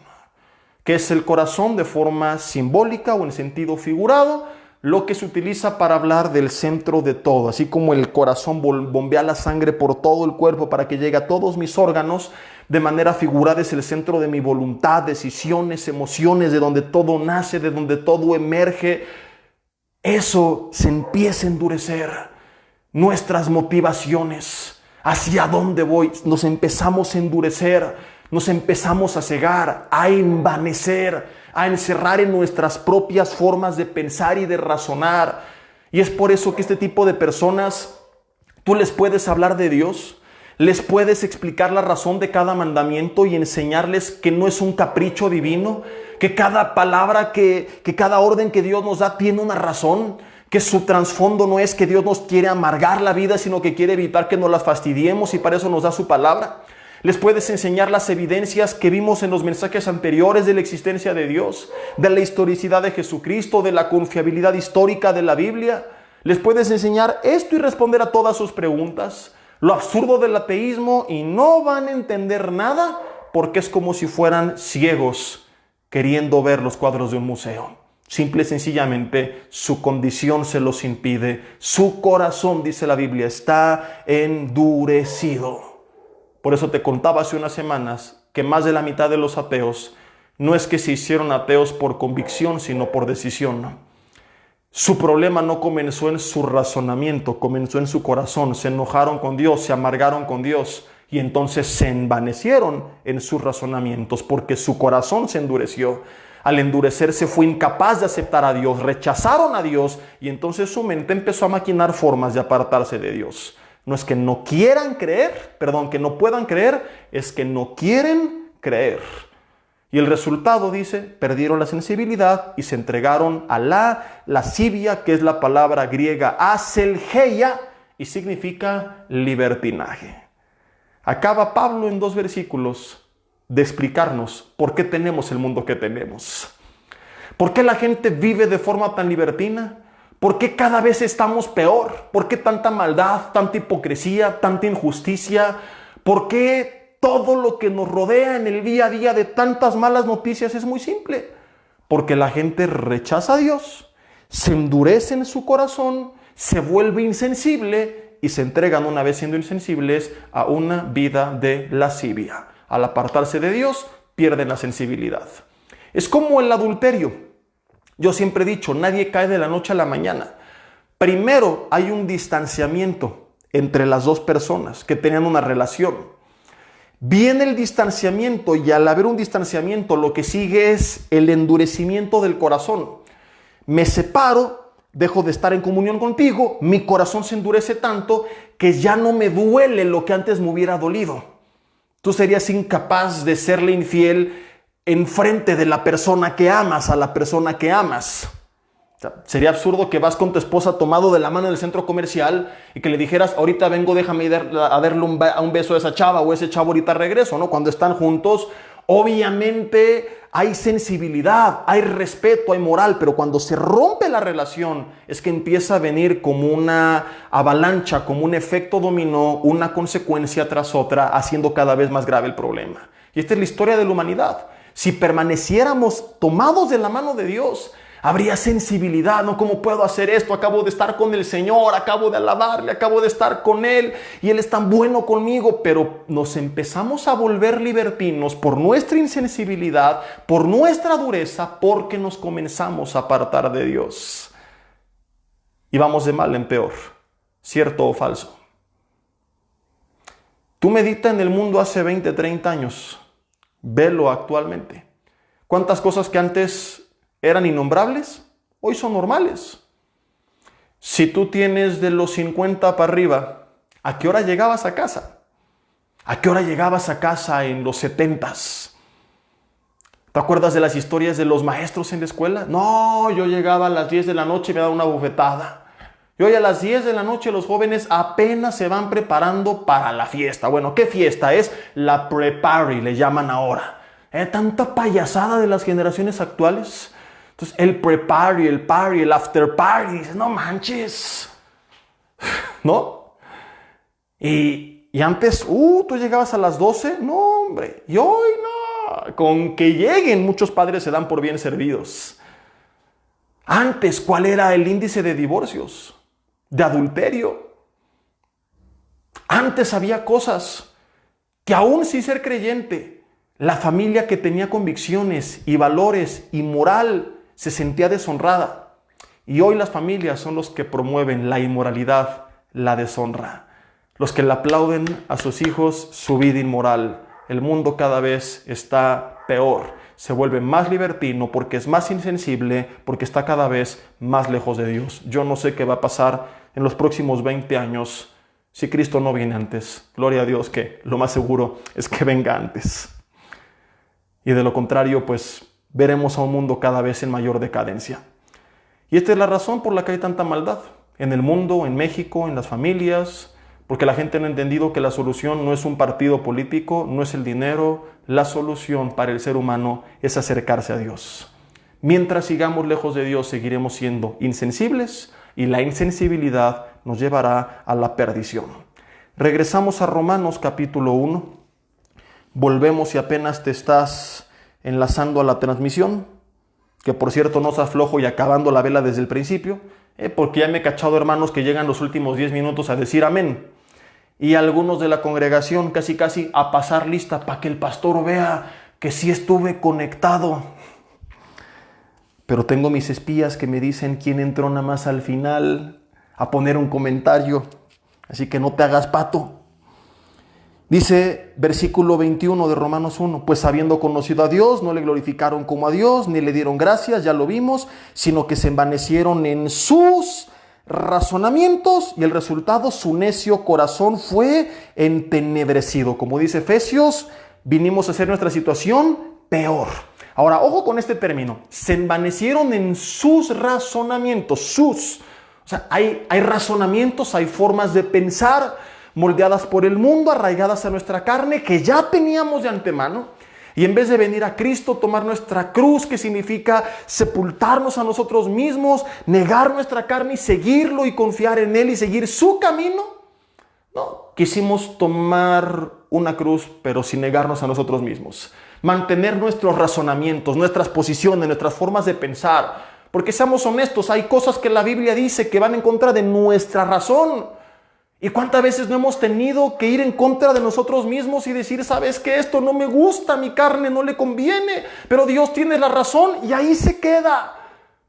¿Qué es el corazón de forma simbólica o en sentido figurado? Lo que se utiliza para hablar del centro de todo. Así como el corazón bombea la sangre por todo el cuerpo para que llegue a todos mis órganos, de manera figurada es el centro de mi voluntad, decisiones, emociones, de donde todo nace, de donde todo emerge. Eso se empieza a endurecer. Nuestras motivaciones, hacia dónde voy, nos empezamos a endurecer, nos empezamos a cegar, a envanecer, a encerrar en nuestras propias formas de pensar y de razonar. Y es por eso que este tipo de personas, tú les puedes hablar de Dios, les puedes explicar la razón de cada mandamiento y enseñarles que no es un capricho divino, que cada palabra, que cada orden que Dios nos da tiene una razón, que su trasfondo no es que Dios nos quiere amargar la vida, sino que quiere evitar que nos las fastidiemos y para eso nos da su palabra. Les puedes enseñar las evidencias que vimos en los mensajes anteriores de la existencia de Dios, de la historicidad de Jesucristo, de la confiabilidad histórica de la Biblia. Les puedes enseñar esto y responder a todas sus preguntas. Lo absurdo del ateísmo y no van a entender nada porque es como si fueran ciegos queriendo ver los cuadros de un museo. Simple y sencillamente su condición se los impide. Su corazón, dice la Biblia, está endurecido. Por eso te contaba hace unas semanas que más de la mitad de los ateos no es que se hicieron ateos por convicción, sino por decisión. Su problema no comenzó en su razonamiento, comenzó en su corazón. Se enojaron con Dios, se amargaron con Dios y entonces se envanecieron en sus razonamientos porque su corazón se endureció. Al endurecerse fue incapaz de aceptar a Dios, rechazaron a Dios y entonces su mente empezó a maquinar formas de apartarse de Dios. No es que no quieran creer, que no puedan creer, es que no quieren creer. Y el resultado, dice, perdieron la sensibilidad y se entregaron a la lascivia, que es la palabra griega aselgeia y significa libertinaje. Acaba Pablo en 2 versículos de explicarnos por qué tenemos el mundo que tenemos. ¿Por qué la gente vive de forma tan libertina? ¿Por qué cada vez estamos peor? ¿Por qué tanta maldad, tanta hipocresía, tanta injusticia? ¿Por qué todo lo que nos rodea en el día a día de tantas malas noticias? Es muy simple. Porque la gente rechaza a Dios, se endurece en su corazón, se vuelve insensible y se entregan, una vez siendo insensibles, a una vida de lascivia. Al apartarse de Dios, pierden la sensibilidad. Es como el adulterio. Yo siempre he dicho, nadie cae de la noche a la mañana. Primero hay un distanciamiento entre las dos personas que tenían una relación. Viene el distanciamiento y al haber un distanciamiento lo que sigue es el endurecimiento del corazón. Me separo, dejo de estar en comunión contigo, mi corazón se endurece tanto que ya no me duele lo que antes me hubiera dolido. Tú serías incapaz de serle infiel enfrente de la persona que amas, a la persona que amas. O sea, sería absurdo que vas con tu esposa tomado de la mano en el centro comercial y que le dijeras, ahorita vengo, déjame ir a darle un beso a esa chava o ese chavo, ahorita regreso, ¿no? Cuando están juntos, obviamente hay sensibilidad, hay respeto, hay moral, pero cuando se rompe la relación es que empieza a venir como una avalancha, como un efecto dominó, una consecuencia tras otra, haciendo cada vez más grave el problema. Y esta es la historia de la humanidad. Si permaneciéramos tomados de la mano de Dios, habría sensibilidad, ¿no? ¿Cómo puedo hacer esto? Acabo de estar con el Señor, acabo de alabarle, acabo de estar con Él y Él es tan bueno conmigo, pero nos empezamos a volver libertinos por nuestra insensibilidad, por nuestra dureza, porque nos comenzamos a apartar de Dios. Y vamos de mal en peor, ¿cierto o falso? Tú medita en el mundo hace 20, 30 años. Velo actualmente. ¿Cuántas cosas que antes eran innombrables, hoy son normales? Si tú tienes de los 50 para arriba, ¿a qué hora llegabas a casa? ¿A qué hora llegabas a casa en los 70s? ¿Te acuerdas de las historias de los maestros en la escuela? No, yo llegaba a las 10 de la noche y me daba una bofetada. Y hoy a las 10 de la noche los jóvenes apenas se van preparando para la fiesta. Bueno, ¿qué fiesta es? La pre-party, le llaman ahora. Tanta payasada de las generaciones actuales. Entonces, el pre-party, el party, el after-party. Dices, no manches. ¿No? Y antes, tú llegabas a las 12. No, hombre. Y hoy no. Con que lleguen, muchos padres se dan por bien servidos. Antes, ¿cuál era el índice de divorcios? De adulterio. Antes había cosas que aún sin ser creyente, la familia que tenía convicciones y valores y moral se sentía deshonrada. Y hoy las familias son los que promueven la inmoralidad, la deshonra. Los que le aplauden a sus hijos su vida inmoral. El mundo cada vez está peor. Se vuelve más libertino porque es más insensible, porque está cada vez más lejos de Dios. Yo no sé qué va a pasar en los próximos 20 años si Cristo no viene antes. Gloria a Dios que lo más seguro es que venga antes. Y de lo contrario, pues veremos a un mundo cada vez en mayor decadencia. Y esta es la razón por la que hay tanta maldad en el mundo, en México, en las familias, porque la gente no ha entendido que la solución no es un partido político, no es el dinero. La solución para el ser humano es acercarse a Dios. Mientras sigamos lejos de Dios, seguiremos siendo insensibles y la insensibilidad nos llevará a la perdición. Regresamos a Romanos capítulo 1. Volvemos si apenas te estás enlazando a la transmisión, que por cierto no se aflojo y acabando la vela desde el principio, porque ya me he cachado hermanos que llegan los últimos 10 minutos a decir amén. Y algunos de la congregación casi a pasar lista para que el pastor vea que sí estuve conectado. Pero tengo mis espías que me dicen quién entró nada más al final a poner un comentario. Así que no te hagas pato. Dice versículo 21 de Romanos 1, pues habiendo conocido a Dios, no le glorificaron como a Dios, ni le dieron gracias, ya lo vimos, sino que se envanecieron en sus razonamientos y el resultado, su necio corazón fue entenebrecido. Como dice Efesios, vinimos a hacer nuestra situación peor. Ahora, ojo con este término, se envanecieron en sus razonamientos, o sea, hay razonamientos, hay formas de pensar moldeadas por el mundo, arraigadas a nuestra carne, que ya teníamos de antemano, y en vez de venir a Cristo, tomar nuestra cruz, que significa sepultarnos a nosotros mismos, negar nuestra carne y seguirlo y confiar en Él y seguir su camino, no, quisimos tomar una cruz, pero sin negarnos a nosotros mismos, mantener nuestros razonamientos, nuestras posiciones, nuestras formas de pensar, porque seamos honestos, hay cosas que la Biblia dice que van en contra de nuestra razón. ¿Y cuántas veces no hemos tenido que ir en contra de nosotros mismos y decir, sabes que esto no me gusta, a mi carne no le conviene, pero Dios tiene la razón y ahí se queda?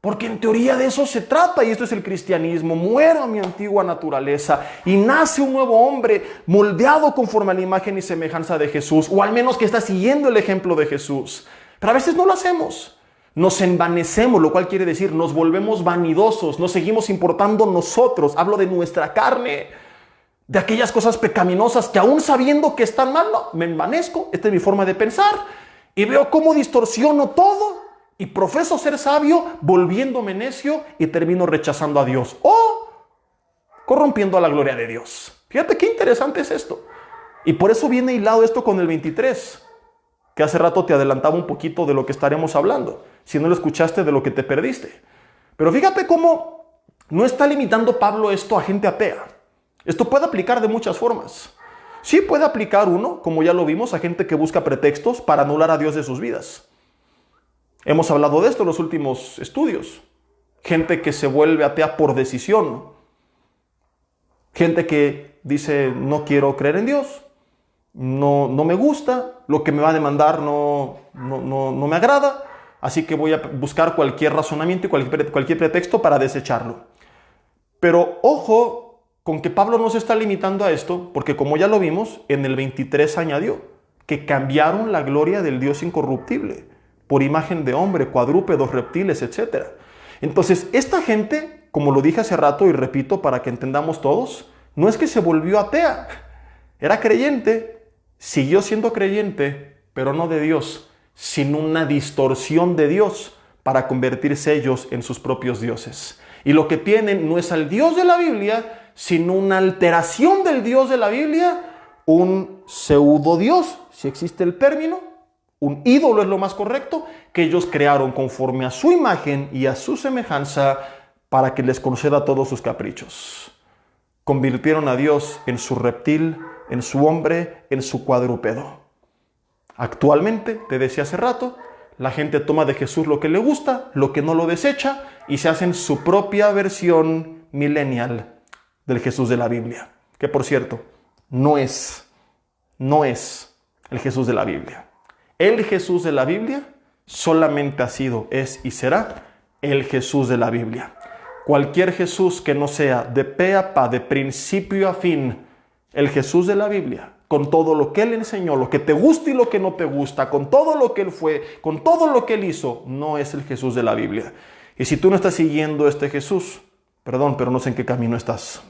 Porque en teoría de eso se trata y esto es el cristianismo. Muero a mi antigua naturaleza y nace un nuevo hombre moldeado conforme a la imagen y semejanza de Jesús, o al menos que está siguiendo el ejemplo de Jesús. Pero a veces no lo hacemos. Nos envanecemos, lo cual quiere decir nos volvemos vanidosos, nos seguimos importando nosotros. Hablo de nuestra carne, de aquellas cosas pecaminosas que aún sabiendo que están mal, no, me envanezco, esta es mi forma de pensar, y veo cómo distorsiono todo, y profeso ser sabio, volviéndome necio, y termino rechazando a Dios, o corrompiendo a la gloria de Dios. Fíjate qué interesante es esto. Y por eso viene hilado esto con el 23, que hace rato te adelantaba un poquito de lo que estaremos hablando, si no lo escuchaste, de lo que te perdiste. Pero fíjate cómo no está limitando Pablo esto a gente atea. Esto puede aplicar de muchas formas. Sí puede aplicar uno, como ya lo vimos, a gente que busca pretextos para anular a Dios de sus vidas. Hemos hablado de esto en los últimos estudios. Gente que se vuelve atea por decisión. Gente que dice, no quiero creer en Dios, no me gusta, lo que me va a demandar no me agrada, así que voy a buscar cualquier razonamiento y cualquier pretexto para desecharlo. Pero ojo con que Pablo no se está limitando a esto, porque como ya lo vimos, en el 23 añadió que cambiaron la gloria del Dios incorruptible por imagen de hombre, cuadrúpedos, reptiles, etc. Entonces, esta gente, como lo dije hace rato y repito para que entendamos todos, no es que se volvió atea, era creyente, siguió siendo creyente, pero no de Dios, sino una distorsión de Dios para convertirse ellos en sus propios dioses. Y lo que tienen no es al Dios de la Biblia, sino una alteración del Dios de la Biblia, un pseudo Dios, si existe el término, un ídolo es lo más correcto, que ellos crearon conforme a su imagen y a su semejanza para que les conceda todos sus caprichos. Convirtieron a Dios en su reptil, en su hombre, en su cuadrúpedo. Actualmente, te decía hace rato, la gente toma de Jesús lo que le gusta, lo que no lo desecha, y se hacen su propia versión millennial del Jesús de la Biblia, que por cierto, no es el Jesús de la Biblia. El Jesús de la Biblia solamente ha sido, es y será el Jesús de la Biblia. Cualquier Jesús que no sea de pe a pa, de principio a fin, el Jesús de la Biblia, con todo lo que Él enseñó, lo que te gusta y lo que no te gusta, con todo lo que Él fue, con todo lo que Él hizo, no es el Jesús de la Biblia. Y si tú no estás siguiendo este Jesús, perdón, pero no sé en qué camino estás.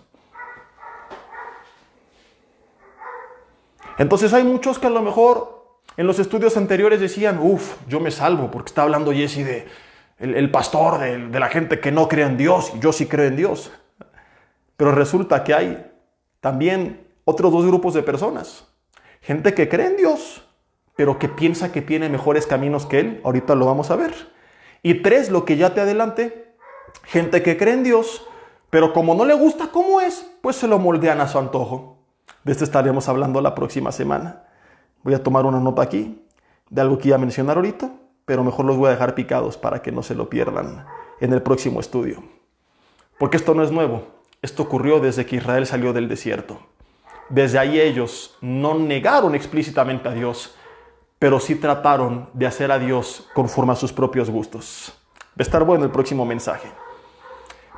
Entonces hay muchos que a lo mejor en los estudios anteriores decían, yo me salvo, porque está hablando Jesse de el pastor, de la gente que no cree en Dios, y yo sí creo en Dios. Pero resulta que hay también otros dos grupos de personas. Gente que cree en Dios, pero que piensa que tiene mejores caminos que Él. Ahorita lo vamos a ver. Y tres, lo que ya te adelanté, gente que cree en Dios, pero como no le gusta cómo es, pues se lo moldean a su antojo. De esto estaremos hablando la próxima semana. Voy a tomar una nota aquí de algo que iba a mencionar ahorita, pero mejor los voy a dejar picados para que no se lo pierdan en el próximo estudio. Porque esto no es nuevo. Esto ocurrió desde que Israel salió del desierto. Desde ahí ellos no negaron explícitamente a Dios, pero sí trataron de hacer a Dios conforme a sus propios gustos. Va a estar bueno el próximo mensaje.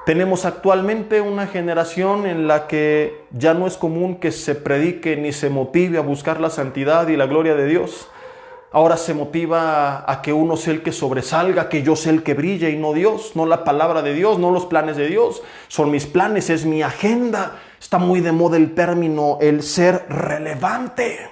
Tenemos actualmente una generación en la que ya no es común que se predique ni se motive a buscar la santidad y la gloria de Dios. Ahora se motiva a que uno sea el que sobresalga, que yo sea el que brille y no Dios, no la palabra de Dios, no los planes de Dios. Son mis planes, es mi agenda. Está muy de moda el término, el ser relevante.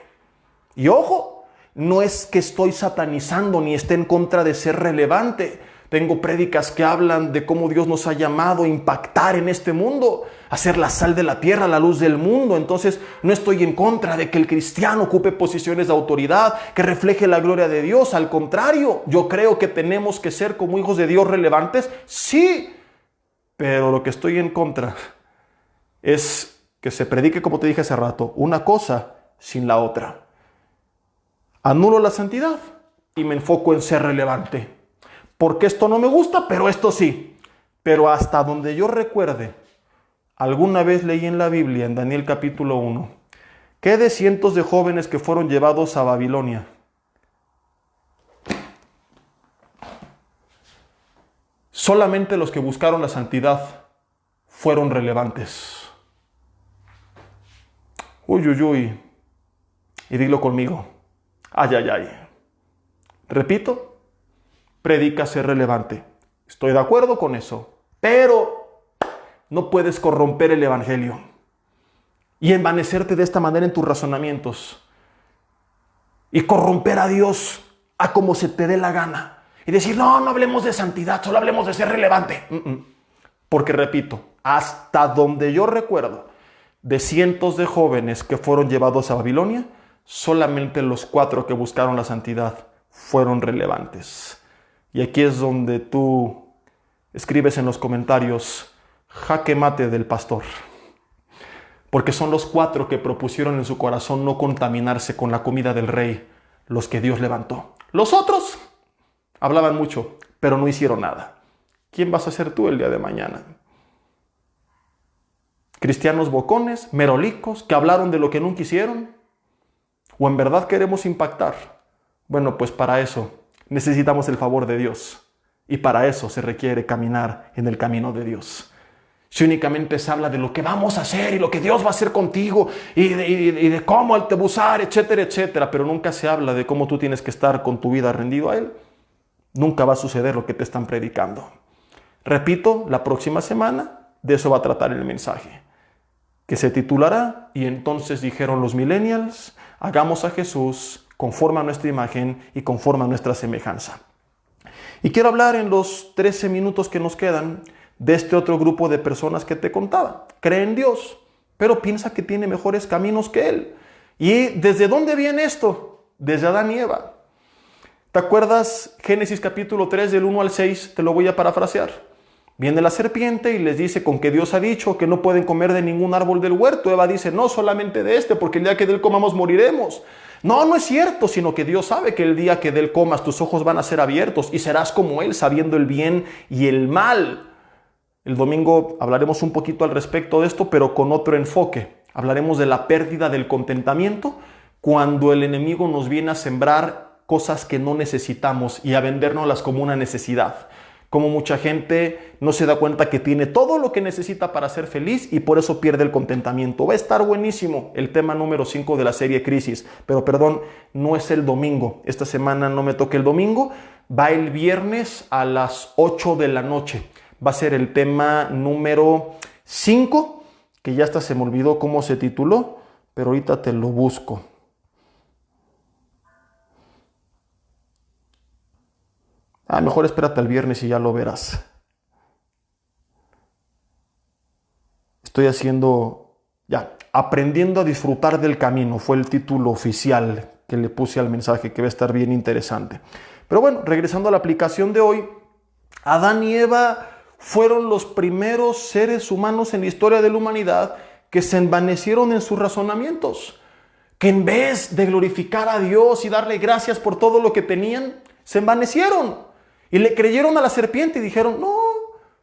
Y ojo, no es que estoy satanizando ni esté en contra de ser relevante. Tengo prédicas que hablan de cómo Dios nos ha llamado a impactar en este mundo, a ser la sal de la tierra, la luz del mundo. Entonces no estoy en contra de que el cristiano ocupe posiciones de autoridad, que refleje la gloria de Dios. Al contrario, yo creo que tenemos que ser como hijos de Dios relevantes, sí. Pero lo que estoy en contra es que se predique, como te dije hace rato, una cosa sin la otra. Anulo la santidad y me enfoco en ser relevante. Porque esto no me gusta, pero esto sí. Pero hasta donde yo recuerde, alguna vez leí en la Biblia, en Daniel capítulo 1, que de cientos de jóvenes que fueron llevados a Babilonia, solamente los que buscaron la santidad fueron relevantes. Uy, uy, uy. Y dilo conmigo. Ay, ay, ay. Repito. Predica ser relevante. Estoy de acuerdo con eso. Pero no puedes corromper el evangelio y envanecerte de esta manera en tus razonamientos y corromper a Dios a como se te dé la gana y decir, no hablemos de santidad, solo hablemos de ser relevante. Porque repito, hasta donde yo recuerdo, de cientos de jóvenes que fueron llevados a Babilonia, solamente los 4 que buscaron la santidad fueron relevantes. Y aquí es donde tú escribes en los comentarios, jaque mate del pastor. Porque son los 4 que propusieron en su corazón no contaminarse con la comida del rey, los que Dios levantó. Los otros hablaban mucho, pero no hicieron nada. ¿Quién vas a ser tú el día de mañana? ¿Cristianos bocones, merolicos, que hablaron de lo que nunca hicieron? ¿O en verdad queremos impactar? Bueno, pues para eso necesitamos el favor de Dios y para eso se requiere caminar en el camino de Dios. Si únicamente se habla de lo que vamos a hacer y lo que Dios va a hacer contigo y de cómo Él te va a usar, etcétera, etcétera, pero nunca se habla de cómo tú tienes que estar con tu vida rendido a Él, nunca va a suceder lo que te están predicando. Repito, la próxima semana de eso va a tratar el mensaje, que se titulará "Y entonces dijeron los millennials, hagamos a Jesús conforme a nuestra imagen y conforme a nuestra semejanza". Y quiero hablar en los 13 minutos que nos quedan de este otro grupo de personas que te contaba. Cree en Dios, pero piensa que tiene mejores caminos que Él. ¿Y desde dónde viene esto? Desde Adán y Eva. ¿Te acuerdas Génesis capítulo 3 del 1 al 6? Te lo voy a parafrasear. Viene la serpiente y les dice con que Dios ha dicho que no pueden comer de ningún árbol del huerto. Eva dice, no, solamente de este, porque el día que de él comamos moriremos. No es cierto, sino que Dios sabe que el día que de él comas tus ojos van a ser abiertos y serás como Él, sabiendo el bien y el mal. El domingo hablaremos un poquito al respecto de esto, pero con otro enfoque. Hablaremos de la pérdida del contentamiento cuando el enemigo nos viene a sembrar cosas que no necesitamos y a vendérnoslas como una necesidad. Como mucha gente no se da cuenta que tiene todo lo que necesita para ser feliz y por eso pierde el contentamiento. Va a estar buenísimo el tema número 5 de la serie Crisis. Pero perdón, no es el domingo. Esta semana no me toca el domingo. Va el viernes a las 8 de la noche. Va a ser el tema número 5, que ya hasta se me olvidó cómo se tituló, pero ahorita te lo busco. Mejor espérate al viernes y ya lo verás. Estoy aprendiendo a disfrutar del camino. Fue el título oficial que le puse al mensaje, que va a estar bien interesante. Pero bueno, regresando a la aplicación de hoy, Adán y Eva fueron los primeros seres humanos en la historia de la humanidad que se envanecieron en sus razonamientos. Que en vez de glorificar a Dios y darle gracias por todo lo que tenían, se envanecieron. Y le creyeron a la serpiente y dijeron,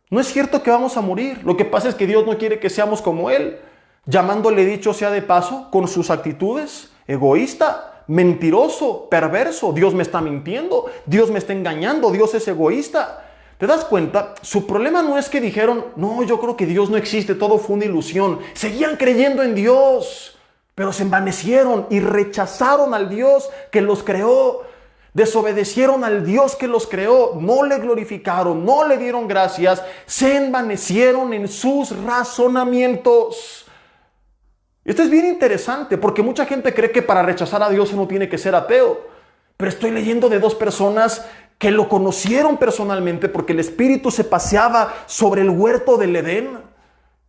no es cierto que vamos a morir. Lo que pasa es que Dios no quiere que seamos como Él. llamándole dicho sea de paso con sus actitudes, egoísta, mentiroso, perverso. Dios me está mintiendo, Dios me está engañando, Dios es egoísta. ¿Te das cuenta? Su problema no es que dijeron, no, yo creo que Dios no existe, todo fue una ilusión. Seguían creyendo en Dios, pero se envanecieron y rechazaron al Dios que los creó. Desobedecieron al Dios que los creó, no le glorificaron, no le dieron gracias, se envanecieron en sus razonamientos. Esto es bien interesante porque mucha gente cree que para rechazar a Dios uno tiene que ser ateo. Pero estoy leyendo de dos personas que lo conocieron personalmente porque el Espíritu se paseaba sobre el huerto del Edén.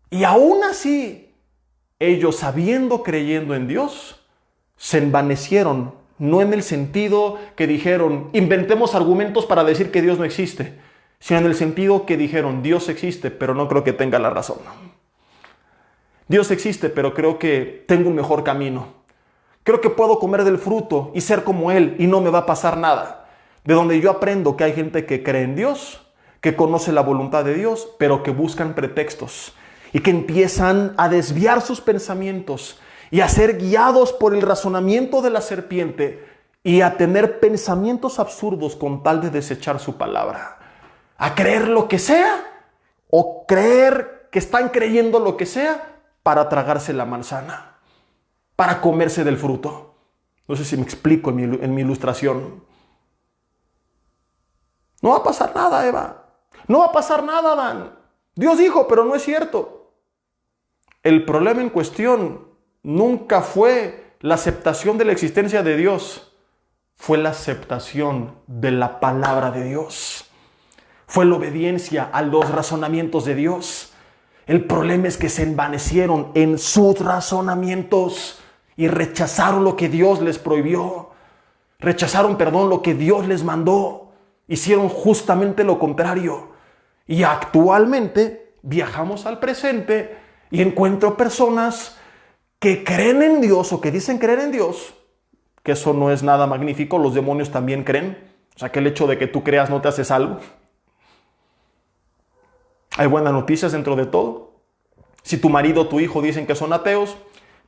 Y aún así, ellos creyendo en Dios, se envanecieron. No en el sentido que dijeron, inventemos argumentos para decir que Dios no existe, sino en el sentido que dijeron, Dios existe, pero no creo que tenga la razón. Dios existe, pero creo que tengo un mejor camino. Creo que puedo comer del fruto y ser como Él y no me va a pasar nada. De donde yo aprendo que hay gente que cree en Dios, que conoce la voluntad de Dios, pero que buscan pretextos y que empiezan a desviar sus pensamientos y a ser guiados por el razonamiento de la serpiente y a tener pensamientos absurdos con tal de desechar su palabra. A creer lo que sea o creer que están creyendo lo que sea para tragarse la manzana, para comerse del fruto. No sé si me explico en mi ilustración. No va a pasar nada, Eva. No va a pasar nada, Adán. Dios dijo, pero no es cierto. El problema en cuestión nunca fue la aceptación de la existencia de Dios, fue la aceptación de la palabra de Dios. Fue la obediencia a los razonamientos de Dios. El problema es que se envanecieron en sus razonamientos y rechazaron lo que Dios les prohibió. Rechazaron, lo que Dios les mandó. Hicieron justamente lo contrario. Y actualmente viajamos al presente y encuentro personas que creen en Dios o que dicen creer en Dios, que eso no es nada magnífico, los demonios también creen. O sea, que el hecho de que tú creas no te hace salvo. Hay buenas noticias dentro de todo. Si tu marido o tu hijo dicen que son ateos,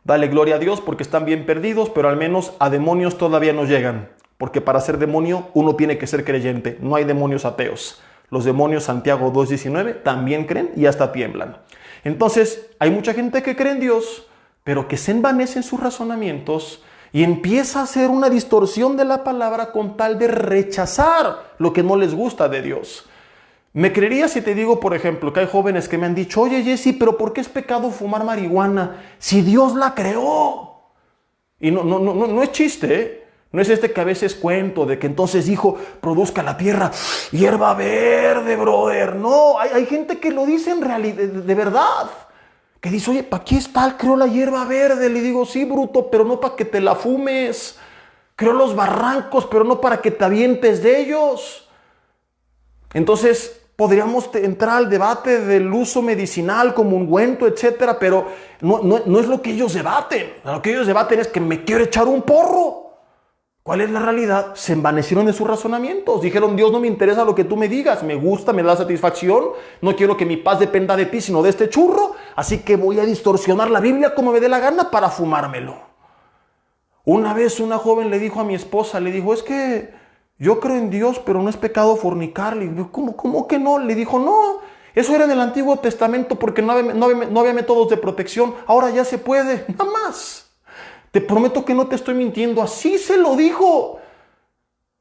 dale gloria a Dios porque están bien perdidos, pero al menos a demonios todavía no llegan. Porque para ser demonio uno tiene que ser creyente. No hay demonios ateos. Los demonios, Santiago 2:19, también creen y hasta tiemblan. Entonces, hay mucha gente que cree en Dios, pero que se envanece en sus razonamientos y empieza a hacer una distorsión de la palabra con tal de rechazar lo que no les gusta de Dios. ¿Me creerías si te digo, por ejemplo, que hay jóvenes que me han dicho, oye Jesse, pero ¿por qué es pecado fumar marihuana si Dios la creó? Y no es chiste, ¿eh? No es que a veces cuento de que entonces dijo, produzca la tierra hierba verde, brother. No, hay gente que lo dice en realidad, de verdad. Que dice, oye, ¿para qué está? Creó la hierba verde. Le digo, sí, bruto, pero no para que te la fumes. Creó los barrancos, pero no para que te avientes de ellos. Entonces, podríamos entrar al debate del uso medicinal como ungüento, etcétera, pero no es lo que ellos debaten. Lo que ellos debaten es que me quiero echar un porro. ¿Cuál es la realidad? Se envanecieron de sus razonamientos. Dijeron, Dios, no me interesa lo que tú me digas. Me gusta, me da satisfacción. No quiero que mi paz dependa de ti, sino de este churro. Así que voy a distorsionar la Biblia como me dé la gana para fumármelo. Una vez una joven le dijo a mi esposa, le dijo, es que yo creo en Dios, pero no es pecado fornicar. Le digo, ¿cómo que no? Le dijo, no, eso era en el Antiguo Testamento porque no había métodos de protección. Ahora ya se puede, nada más. Te prometo que no te estoy mintiendo, así se lo dijo.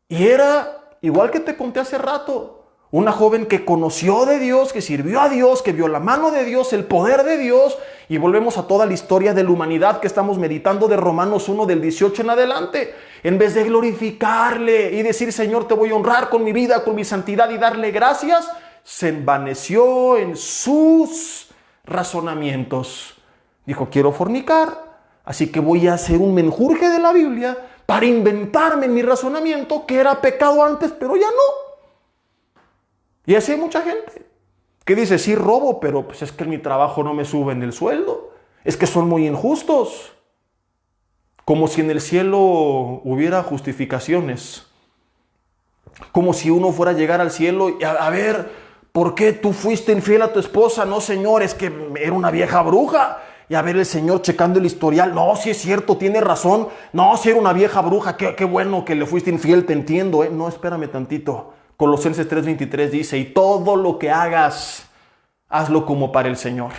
Y era igual que te conté hace rato, una joven que conoció de Dios, que sirvió a Dios, que vio la mano de Dios, el poder de Dios. Y volvemos a toda la historia de la humanidad que estamos meditando de Romanos 1 del 18 en adelante. En vez de glorificarle y decir, Señor, te voy a honrar con mi vida, con mi santidad y darle gracias, se envaneció en sus razonamientos. Dijo, quiero fornicar. Así que voy a hacer un menjurje de la Biblia para inventarme en mi razonamiento que era pecado antes, pero ya no. Y así hay mucha gente que dice, sí robo, pero pues es que en mi trabajo no me suben el sueldo. Es que son muy injustos. Como si en el cielo hubiera justificaciones. Como si uno fuera a llegar al cielo y a ver, ¿por qué tú fuiste infiel a tu esposa? No, señor, es que era una vieja bruja. y a ver el Señor checando el historial. No, si es cierto, tiene razón. No, si era una vieja bruja, qué bueno que le fuiste infiel, te entiendo. No, espérame tantito. Colosenses 3:23 dice, y todo lo que hagas, hazlo como para el Señor.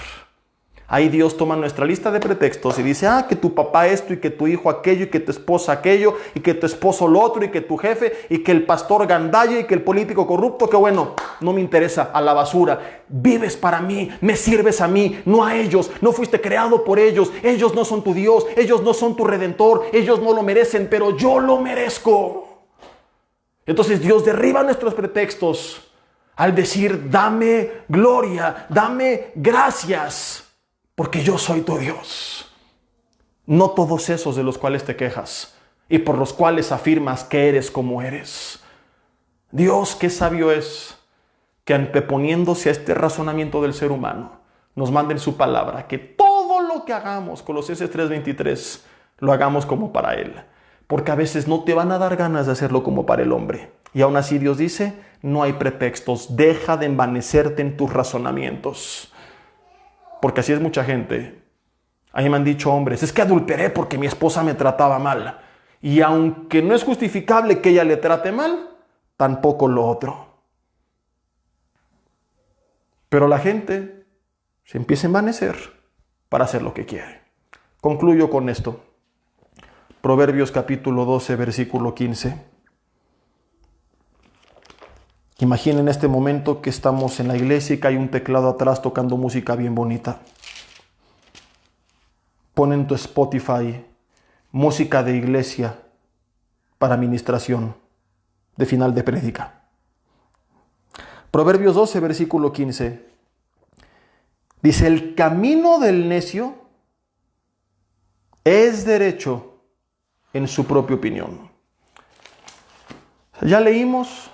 Ahí Dios toma nuestra lista de pretextos y dice, que tu papá esto, y que tu hijo aquello, y que tu esposa aquello, y que tu esposo lo otro, y que tu jefe, y que el pastor gandalla, y que el político corrupto, que bueno, no me interesa, a la basura. Vives para mí, me sirves a mí, no a ellos. No fuiste creado por ellos. Ellos no son tu Dios, ellos no son tu Redentor, ellos no lo merecen, pero yo lo merezco. Entonces Dios derriba nuestros pretextos al decir, dame gloria, dame gracias, porque yo soy tu Dios. No todos esos de los cuales te quejas y por los cuales afirmas que eres como eres. Dios, qué sabio es que anteponiéndose a este razonamiento del ser humano, nos manda en su palabra que todo lo que hagamos, Colosenses 3:23, lo hagamos como para Él. Porque a veces no te van a dar ganas de hacerlo como para el hombre. Y aún así Dios dice, no hay pretextos, deja de envanecerte en tus razonamientos. Porque así es mucha gente. A mí me han dicho hombres, es que adulteré porque mi esposa me trataba mal. Y aunque no es justificable que ella le trate mal, tampoco lo otro. Pero la gente se empieza a envanecer para hacer lo que quiere. Concluyo con esto. Proverbios capítulo 12, versículo 15. Imaginen este momento que estamos en la iglesia y que hay un teclado atrás tocando música bien bonita. Pon en tu Spotify música de iglesia para ministración de final de prédica. Proverbios 12, versículo 15. Dice, el camino del necio es derecho en su propia opinión. Ya leímos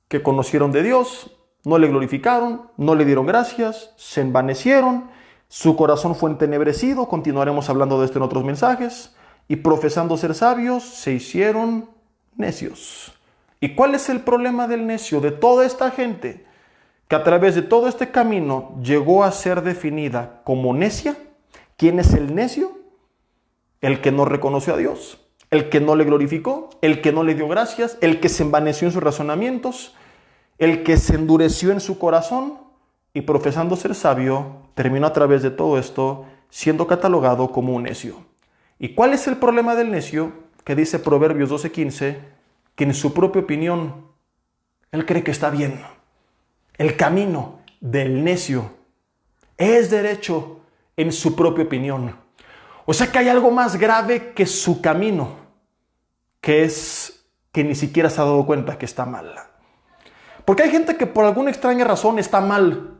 que conocieron de Dios, no le glorificaron, no le dieron gracias, se envanecieron, su corazón fue entenebrecido, continuaremos hablando de esto en otros mensajes, y profesando ser sabios, se hicieron necios. ¿Y cuál es el problema del necio, de toda esta gente que a través de todo este camino llegó a ser definida como necia? ¿Quién es el necio? El que no reconoció a Dios, el que no le glorificó, el que no le dio gracias, el que se envaneció en sus razonamientos, el que se endureció en su corazón y profesando ser sabio, terminó a través de todo esto siendo catalogado como un necio. ¿Y cuál es el problema del necio? Que dice Proverbios 12:15, que en su propia opinión, él cree que está bien. El camino del necio es derecho en su propia opinión. O sea que hay algo más grave que su camino, que es que ni siquiera se ha dado cuenta que está mal. Porque hay gente que por alguna extraña razón está mal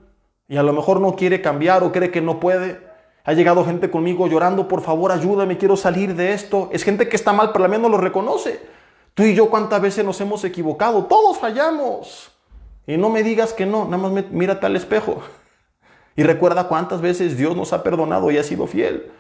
y a lo mejor no quiere cambiar o cree que no puede. Ha llegado gente conmigo llorando, por favor ayúdame, quiero salir de esto. Es gente que está mal, pero al menos lo reconoce. Tú y yo cuántas veces nos hemos equivocado, todos fallamos. Y no me digas que no, nada más mírate al espejo. Y recuerda cuántas veces Dios nos ha perdonado y ha sido fiel.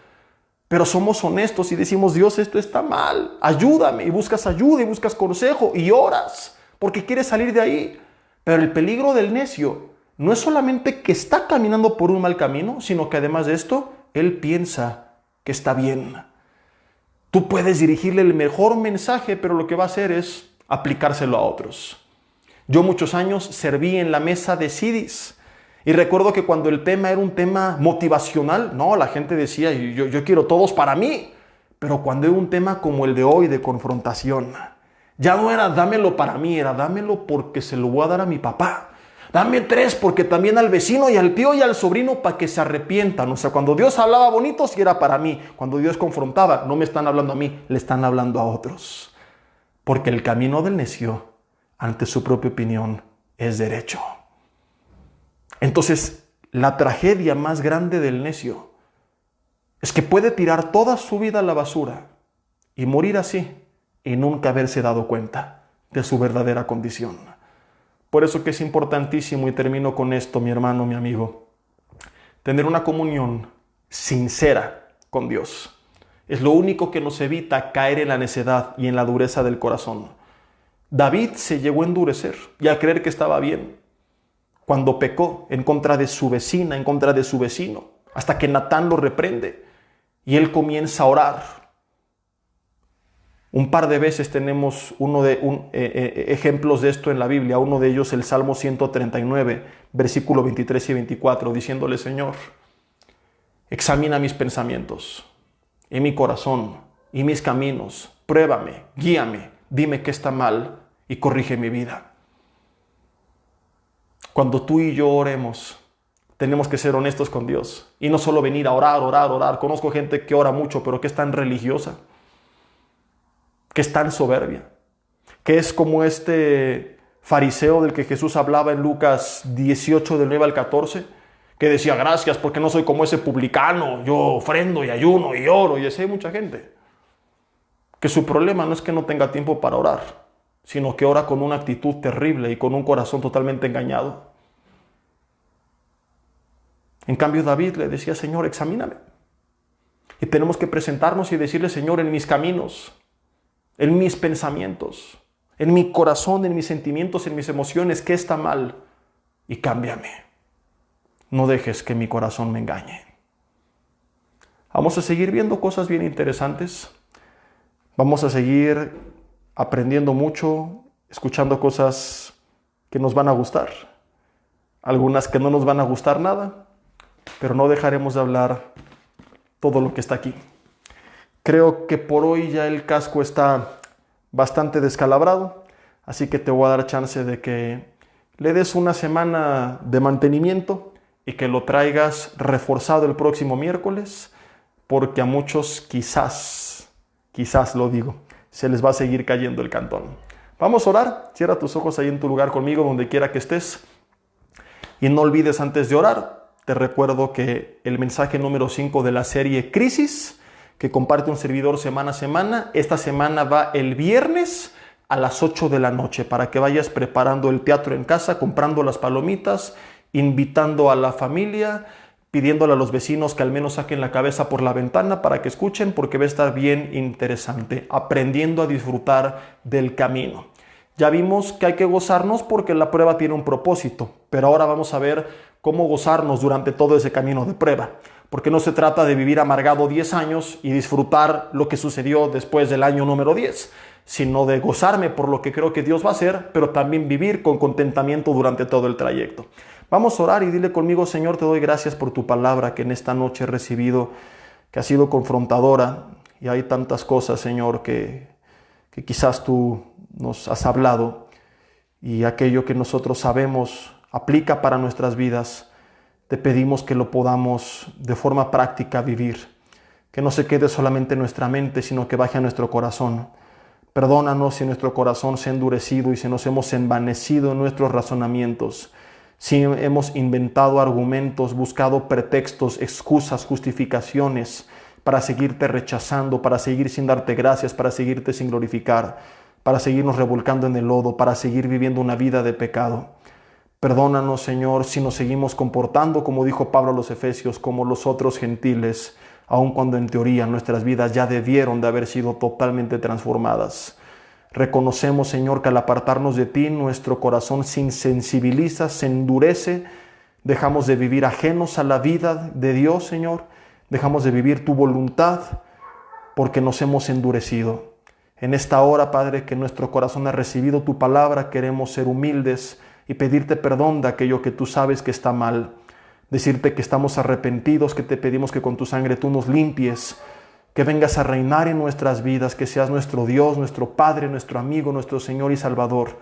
Pero somos honestos y decimos, Dios, esto está mal, ayúdame. Y buscas ayuda y buscas consejo y oras porque quieres salir de ahí. Pero el peligro del necio no es solamente que está caminando por un mal camino, sino que además de esto, él piensa que está bien. Tú puedes dirigirle el mejor mensaje, pero lo que va a hacer es aplicárselo a otros. Yo muchos años serví en la mesa de CDs y recuerdo que cuando el tema era un tema motivacional, no, la gente decía, yo quiero todos para mí. Pero cuando era un tema como el de hoy, de confrontación, ya no era dámelo para mí, era dámelo porque se lo voy a dar a mi papá. Dame 3 porque también al vecino y al tío y al sobrino para que se arrepientan. O sea, cuando Dios hablaba bonito, sí era para mí. Cuando Dios confrontaba, no me están hablando a mí, le están hablando a otros. Porque el camino del necio, ante su propia opinión, es derecho. Entonces, la tragedia más grande del necio es que puede tirar toda su vida a la basura y morir así y nunca haberse dado cuenta de su verdadera condición. Por eso que es importantísimo, y termino con esto, mi hermano, mi amigo, tener una comunión sincera con Dios. Es lo único que nos evita caer en la necedad y en la dureza del corazón. David se llegó a endurecer y a creer que estaba bien cuando pecó en contra de su vecina, en contra de su vecino. hasta que Natán lo reprende y él comienza a orar. Un par de veces tenemos ejemplos de esto en la Biblia. Uno de ellos el Salmo 139, versículo 23 y 24, diciéndole: Señor, examina mis pensamientos y mi corazón y mis caminos. Pruébame, guíame, dime qué está mal y corrige mi vida. Cuando tú y yo oremos, tenemos que ser honestos con Dios y no solo venir a orar, orar, orar. Conozco gente que ora mucho, pero que es tan religiosa, que es tan soberbia, que es como este fariseo del que Jesús hablaba en Lucas 18, del 9 al 14, que decía: gracias porque no soy como ese publicano, yo ofrendo y ayuno y oro. Y así hay mucha gente que su problema no es que no tenga tiempo para orar, sino que ora con una actitud terrible y con un corazón totalmente engañado. En cambio, David le decía: Señor, examíname. Y tenemos que presentarnos y decirle: Señor, en mis caminos, en mis pensamientos, en mi corazón, en mis sentimientos, en mis emociones, ¿qué está mal? Y cámbiame. No dejes que mi corazón me engañe. Vamos a seguir viendo cosas bien interesantes. Vamos a seguir aprendiendo mucho, escuchando cosas que nos van a gustar, algunas que no nos van a gustar nada, pero no dejaremos de hablar todo lo que está aquí. Creo que por hoy ya el casco está bastante descalabrado, así que te voy a dar chance de que le des una semana de mantenimiento y que lo traigas reforzado el próximo miércoles, porque a muchos quizás lo digo, se les va a seguir cayendo el cantón. Vamos a orar. Cierra tus ojos ahí en tu lugar conmigo, donde quiera que estés. Y no olvides, antes de orar, te recuerdo que el mensaje número 5 de la serie Crisis, que comparte un servidor semana a semana, esta semana va el viernes a las 8 de la noche, para que vayas preparando el teatro en casa, comprando las palomitas, invitando a la familia, pidiéndole a los vecinos que al menos saquen la cabeza por la ventana para que escuchen, porque va a estar bien interesante, aprendiendo a disfrutar del camino. Ya vimos que hay que gozarnos porque la prueba tiene un propósito, pero ahora vamos a ver cómo gozarnos durante todo ese camino de prueba, porque no se trata de vivir amargado 10 años y disfrutar lo que sucedió después del año número 10, sino de gozarme por lo que creo que Dios va a hacer, pero también vivir con contentamiento durante todo el trayecto. Vamos a orar y dile conmigo: Señor, te doy gracias por tu palabra que en esta noche he recibido, que ha sido confrontadora, y hay tantas cosas, Señor, que quizás tú nos has hablado, y aquello que nosotros sabemos aplica para nuestras vidas. Te pedimos que lo podamos de forma práctica vivir, que no se quede solamente en nuestra mente, sino que baje a nuestro corazón. Perdónanos si nuestro corazón se ha endurecido y si nos hemos envanecido en nuestros razonamientos, si hemos inventado argumentos, buscado pretextos, excusas, justificaciones para seguirte rechazando, para seguir sin darte gracias, para seguirte sin glorificar, para seguirnos revolcando en el lodo, para seguir viviendo una vida de pecado. Perdónanos, Señor, si nos seguimos comportando, como dijo Pablo a los Efesios, como los otros gentiles, aun cuando en teoría nuestras vidas ya debieron de haber sido totalmente transformadas. Reconocemos, Señor, que al apartarnos de ti, nuestro corazón se insensibiliza, se endurece, dejamos de vivir ajenos a la vida de Dios, Señor, dejamos de vivir tu voluntad porque nos hemos endurecido. En esta hora, Padre, que nuestro corazón ha recibido tu palabra, queremos ser humildes y pedirte perdón de aquello que tú sabes que está mal. Decirte que estamos arrepentidos, que te pedimos que con tu sangre tú nos limpies, que vengas a reinar en nuestras vidas, que seas nuestro Dios, nuestro Padre, nuestro amigo, nuestro Señor y Salvador,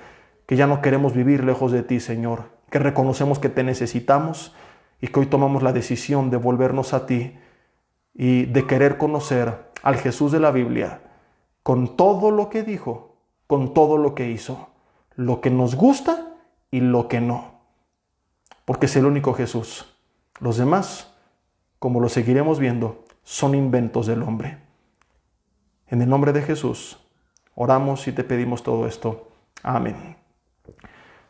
que ya no queremos vivir lejos de ti, Señor, que reconocemos que te necesitamos y que hoy tomamos la decisión de volvernos a ti y de querer conocer al Jesús de la Biblia con todo lo que dijo, con todo lo que hizo, lo que nos gusta y lo que no, porque es el único Jesús. Los demás, como lo seguiremos viendo, son inventos del hombre. En el nombre de Jesús, oramos y te pedimos todo esto. Amén.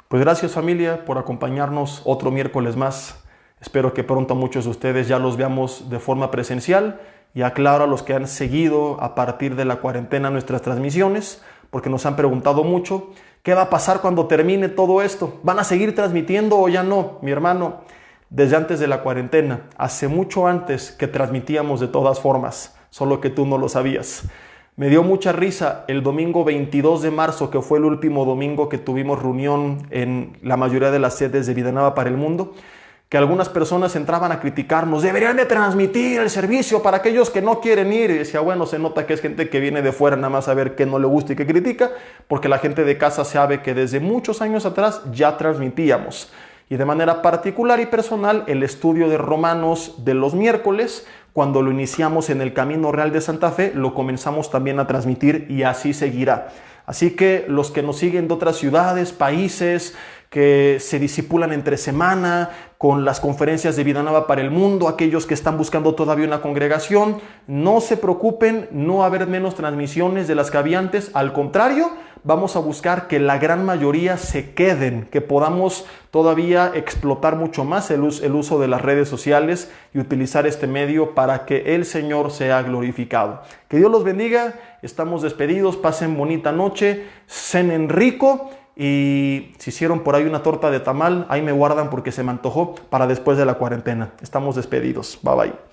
Pues gracias, familia, por acompañarnos otro miércoles más. Espero que pronto muchos de ustedes ya los veamos de forma presencial, y aclaro a los que han seguido a partir de la cuarentena nuestras transmisiones, porque nos han preguntado mucho, ¿qué va a pasar cuando termine todo esto? ¿Van a seguir transmitiendo o ya no? Mi hermano, desde antes de la cuarentena, hace mucho antes que transmitíamos de todas formas, solo que tú no lo sabías. Me dio mucha risa el domingo 22 de marzo, que fue el último domingo que tuvimos reunión en la mayoría de las sedes de Vida Nueva para el Mundo, que algunas personas entraban a criticarnos, deberían de transmitir el servicio para aquellos que no quieren ir. Y decía, bueno, se nota que es gente que viene de fuera nada más a ver qué no le gusta y qué critica, porque la gente de casa sabe que desde muchos años atrás ya transmitíamos. Y de manera particular y personal, el estudio de Romanos de los miércoles, cuando lo iniciamos en el Camino Real de Santa Fe, lo comenzamos también a transmitir y así seguirá. Así que los que nos siguen de otras ciudades, países, que se discipulan entre semana con las conferencias de Vida Nueva para el Mundo, aquellos que están buscando todavía una congregación, no se preocupen, no va a haber menos transmisiones de las que había antes, al contrario, vamos a buscar que la gran mayoría se queden, que podamos todavía explotar mucho más el uso de las redes sociales y utilizar este medio para que el Señor sea glorificado. Que Dios los bendiga, estamos despedidos, pasen bonita noche, cenen rico. Y si hicieron por ahí una torta de tamal, ahí me guardan porque se me antojó para después de la cuarentena. Estamos despedidos. Bye bye.